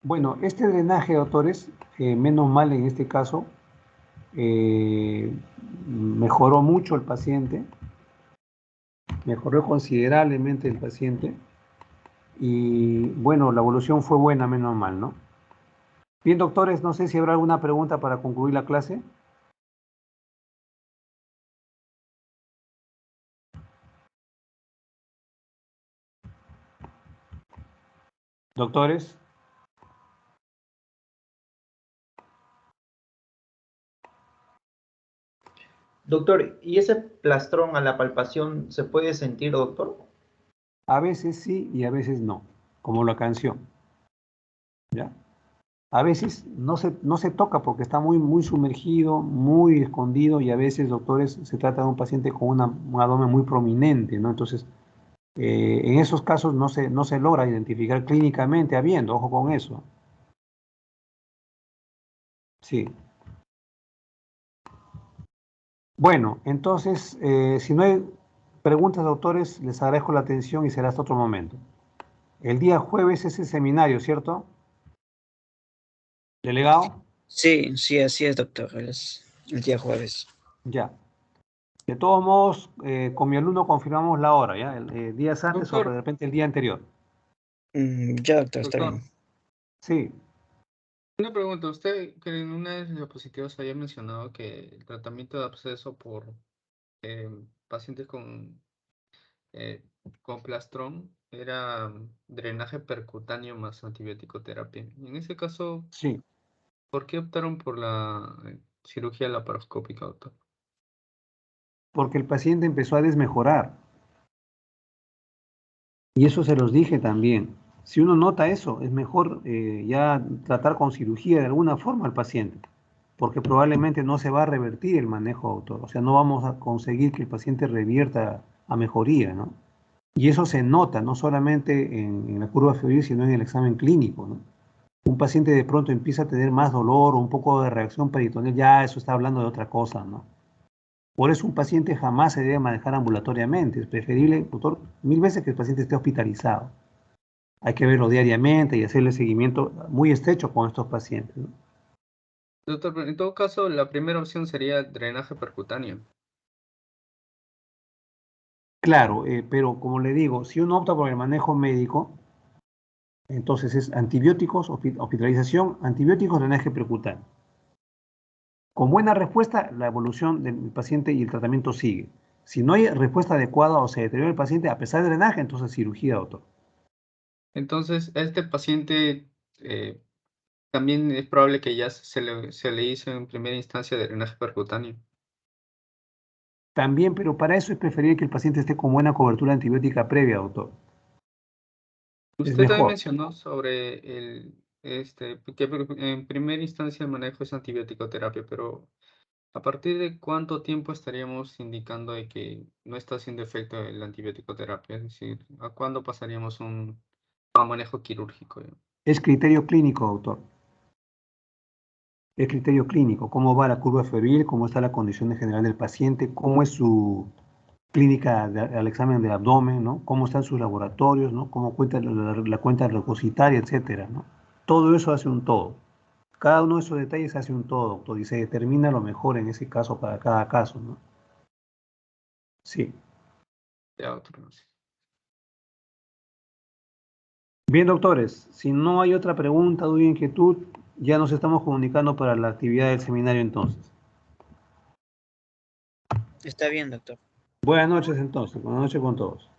Bueno, este drenaje, doctores, menos mal en este caso, mejoró mucho el paciente, mejoró considerablemente el paciente y bueno, la evolución fue buena, menos mal, ¿no? Bien, doctores, no sé si habrá alguna pregunta para concluir la clase. Doctores. Doctor, ¿y ese plastrón a la palpación se puede sentir, doctor? A veces sí y a veces no, como la canción, ¿ya? A veces no se toca porque está muy, muy sumergido, muy escondido y a veces, doctores, se trata de un paciente con un abdomen muy prominente, ¿no? Entonces, en esos casos no se logra identificar clínicamente habiendo, ojo con eso. Sí. Bueno, entonces, si no hay preguntas, doctores, les agradezco la atención y será hasta otro momento. El día jueves es el seminario, ¿cierto? Delegado. Sí, sí, así es, doctor. Es el día jueves. Ya. De todos modos, con mi alumno confirmamos la hora, ¿ya? Días antes o de Doctor, repente el día anterior. Ya, doctor, está doctor, bien. Sí, una pregunta. Usted que en una de sus diapositivas había mencionado que el tratamiento de absceso por eh, pacientes eh, con plastrón era drenaje percutáneo más antibiótico terapia. En ese caso, sí. ¿por qué optaron por la cirugía laparoscópica, doctor? Porque el paciente empezó a desmejorar. Y eso se los dije también. Si uno nota eso, es mejor ya tratar con cirugía de alguna forma al paciente, porque probablemente no se va a revertir el manejo, doctor. O sea, no vamos a conseguir que el paciente revierta a mejoría, ¿no? Y eso se nota no solamente en la curva febril, sino en el examen clínico, ¿no? Un paciente de pronto empieza a tener más dolor o un poco de reacción peritoneal, ya eso está hablando de otra cosa, ¿no? Por eso un paciente jamás se debe manejar ambulatoriamente. Es preferible, doctor, mil veces que el paciente esté hospitalizado. Hay que verlo diariamente y hacerle seguimiento muy estrecho con estos pacientes, ¿no? Doctor, pero en todo caso, la primera opción sería drenaje percutáneo. Claro, pero como le digo, si uno opta por el manejo médico, entonces es antibióticos, hospitalización, antibióticos, drenaje percutáneo. Con buena respuesta, la evolución del paciente y el tratamiento sigue. Si no hay respuesta adecuada o se deteriora el paciente a pesar del drenaje, entonces cirugía, doctor. Entonces, a este paciente también es probable que ya se le hizo en primera instancia drenaje percutáneo. También, pero para eso es preferible que el paciente esté con buena cobertura antibiótica previa, doctor. Es Usted también mejor. mencionó sobre que en primera instancia el manejo es antibiótico terapia, pero ¿a partir de cuánto tiempo estaríamos indicando de que no está haciendo efecto el antibiótico terapia? Es decir, ¿a cuándo pasaríamos a un manejo quirúrgico? Es criterio clínico, doctor. el criterio clínico, cómo va la curva febril, cómo está la condición en general del paciente, cómo es su clínica al examen del abdomen, ¿no? Cómo están sus laboratorios, ¿no? Cómo cuenta la cuenta leucocitaria, etcétera, ¿no? Todo eso hace un todo. Cada uno de esos detalles hace un todo, doctor, y se determina lo mejor en ese caso para cada caso, ¿no? Sí. Ya, doctor. Gracias. Bien, doctores, si no hay otra pregunta, duda, inquietud, ya nos estamos comunicando para la actividad del seminario entonces. Está bien, doctor. Buenas noches entonces, buenas noches con todos.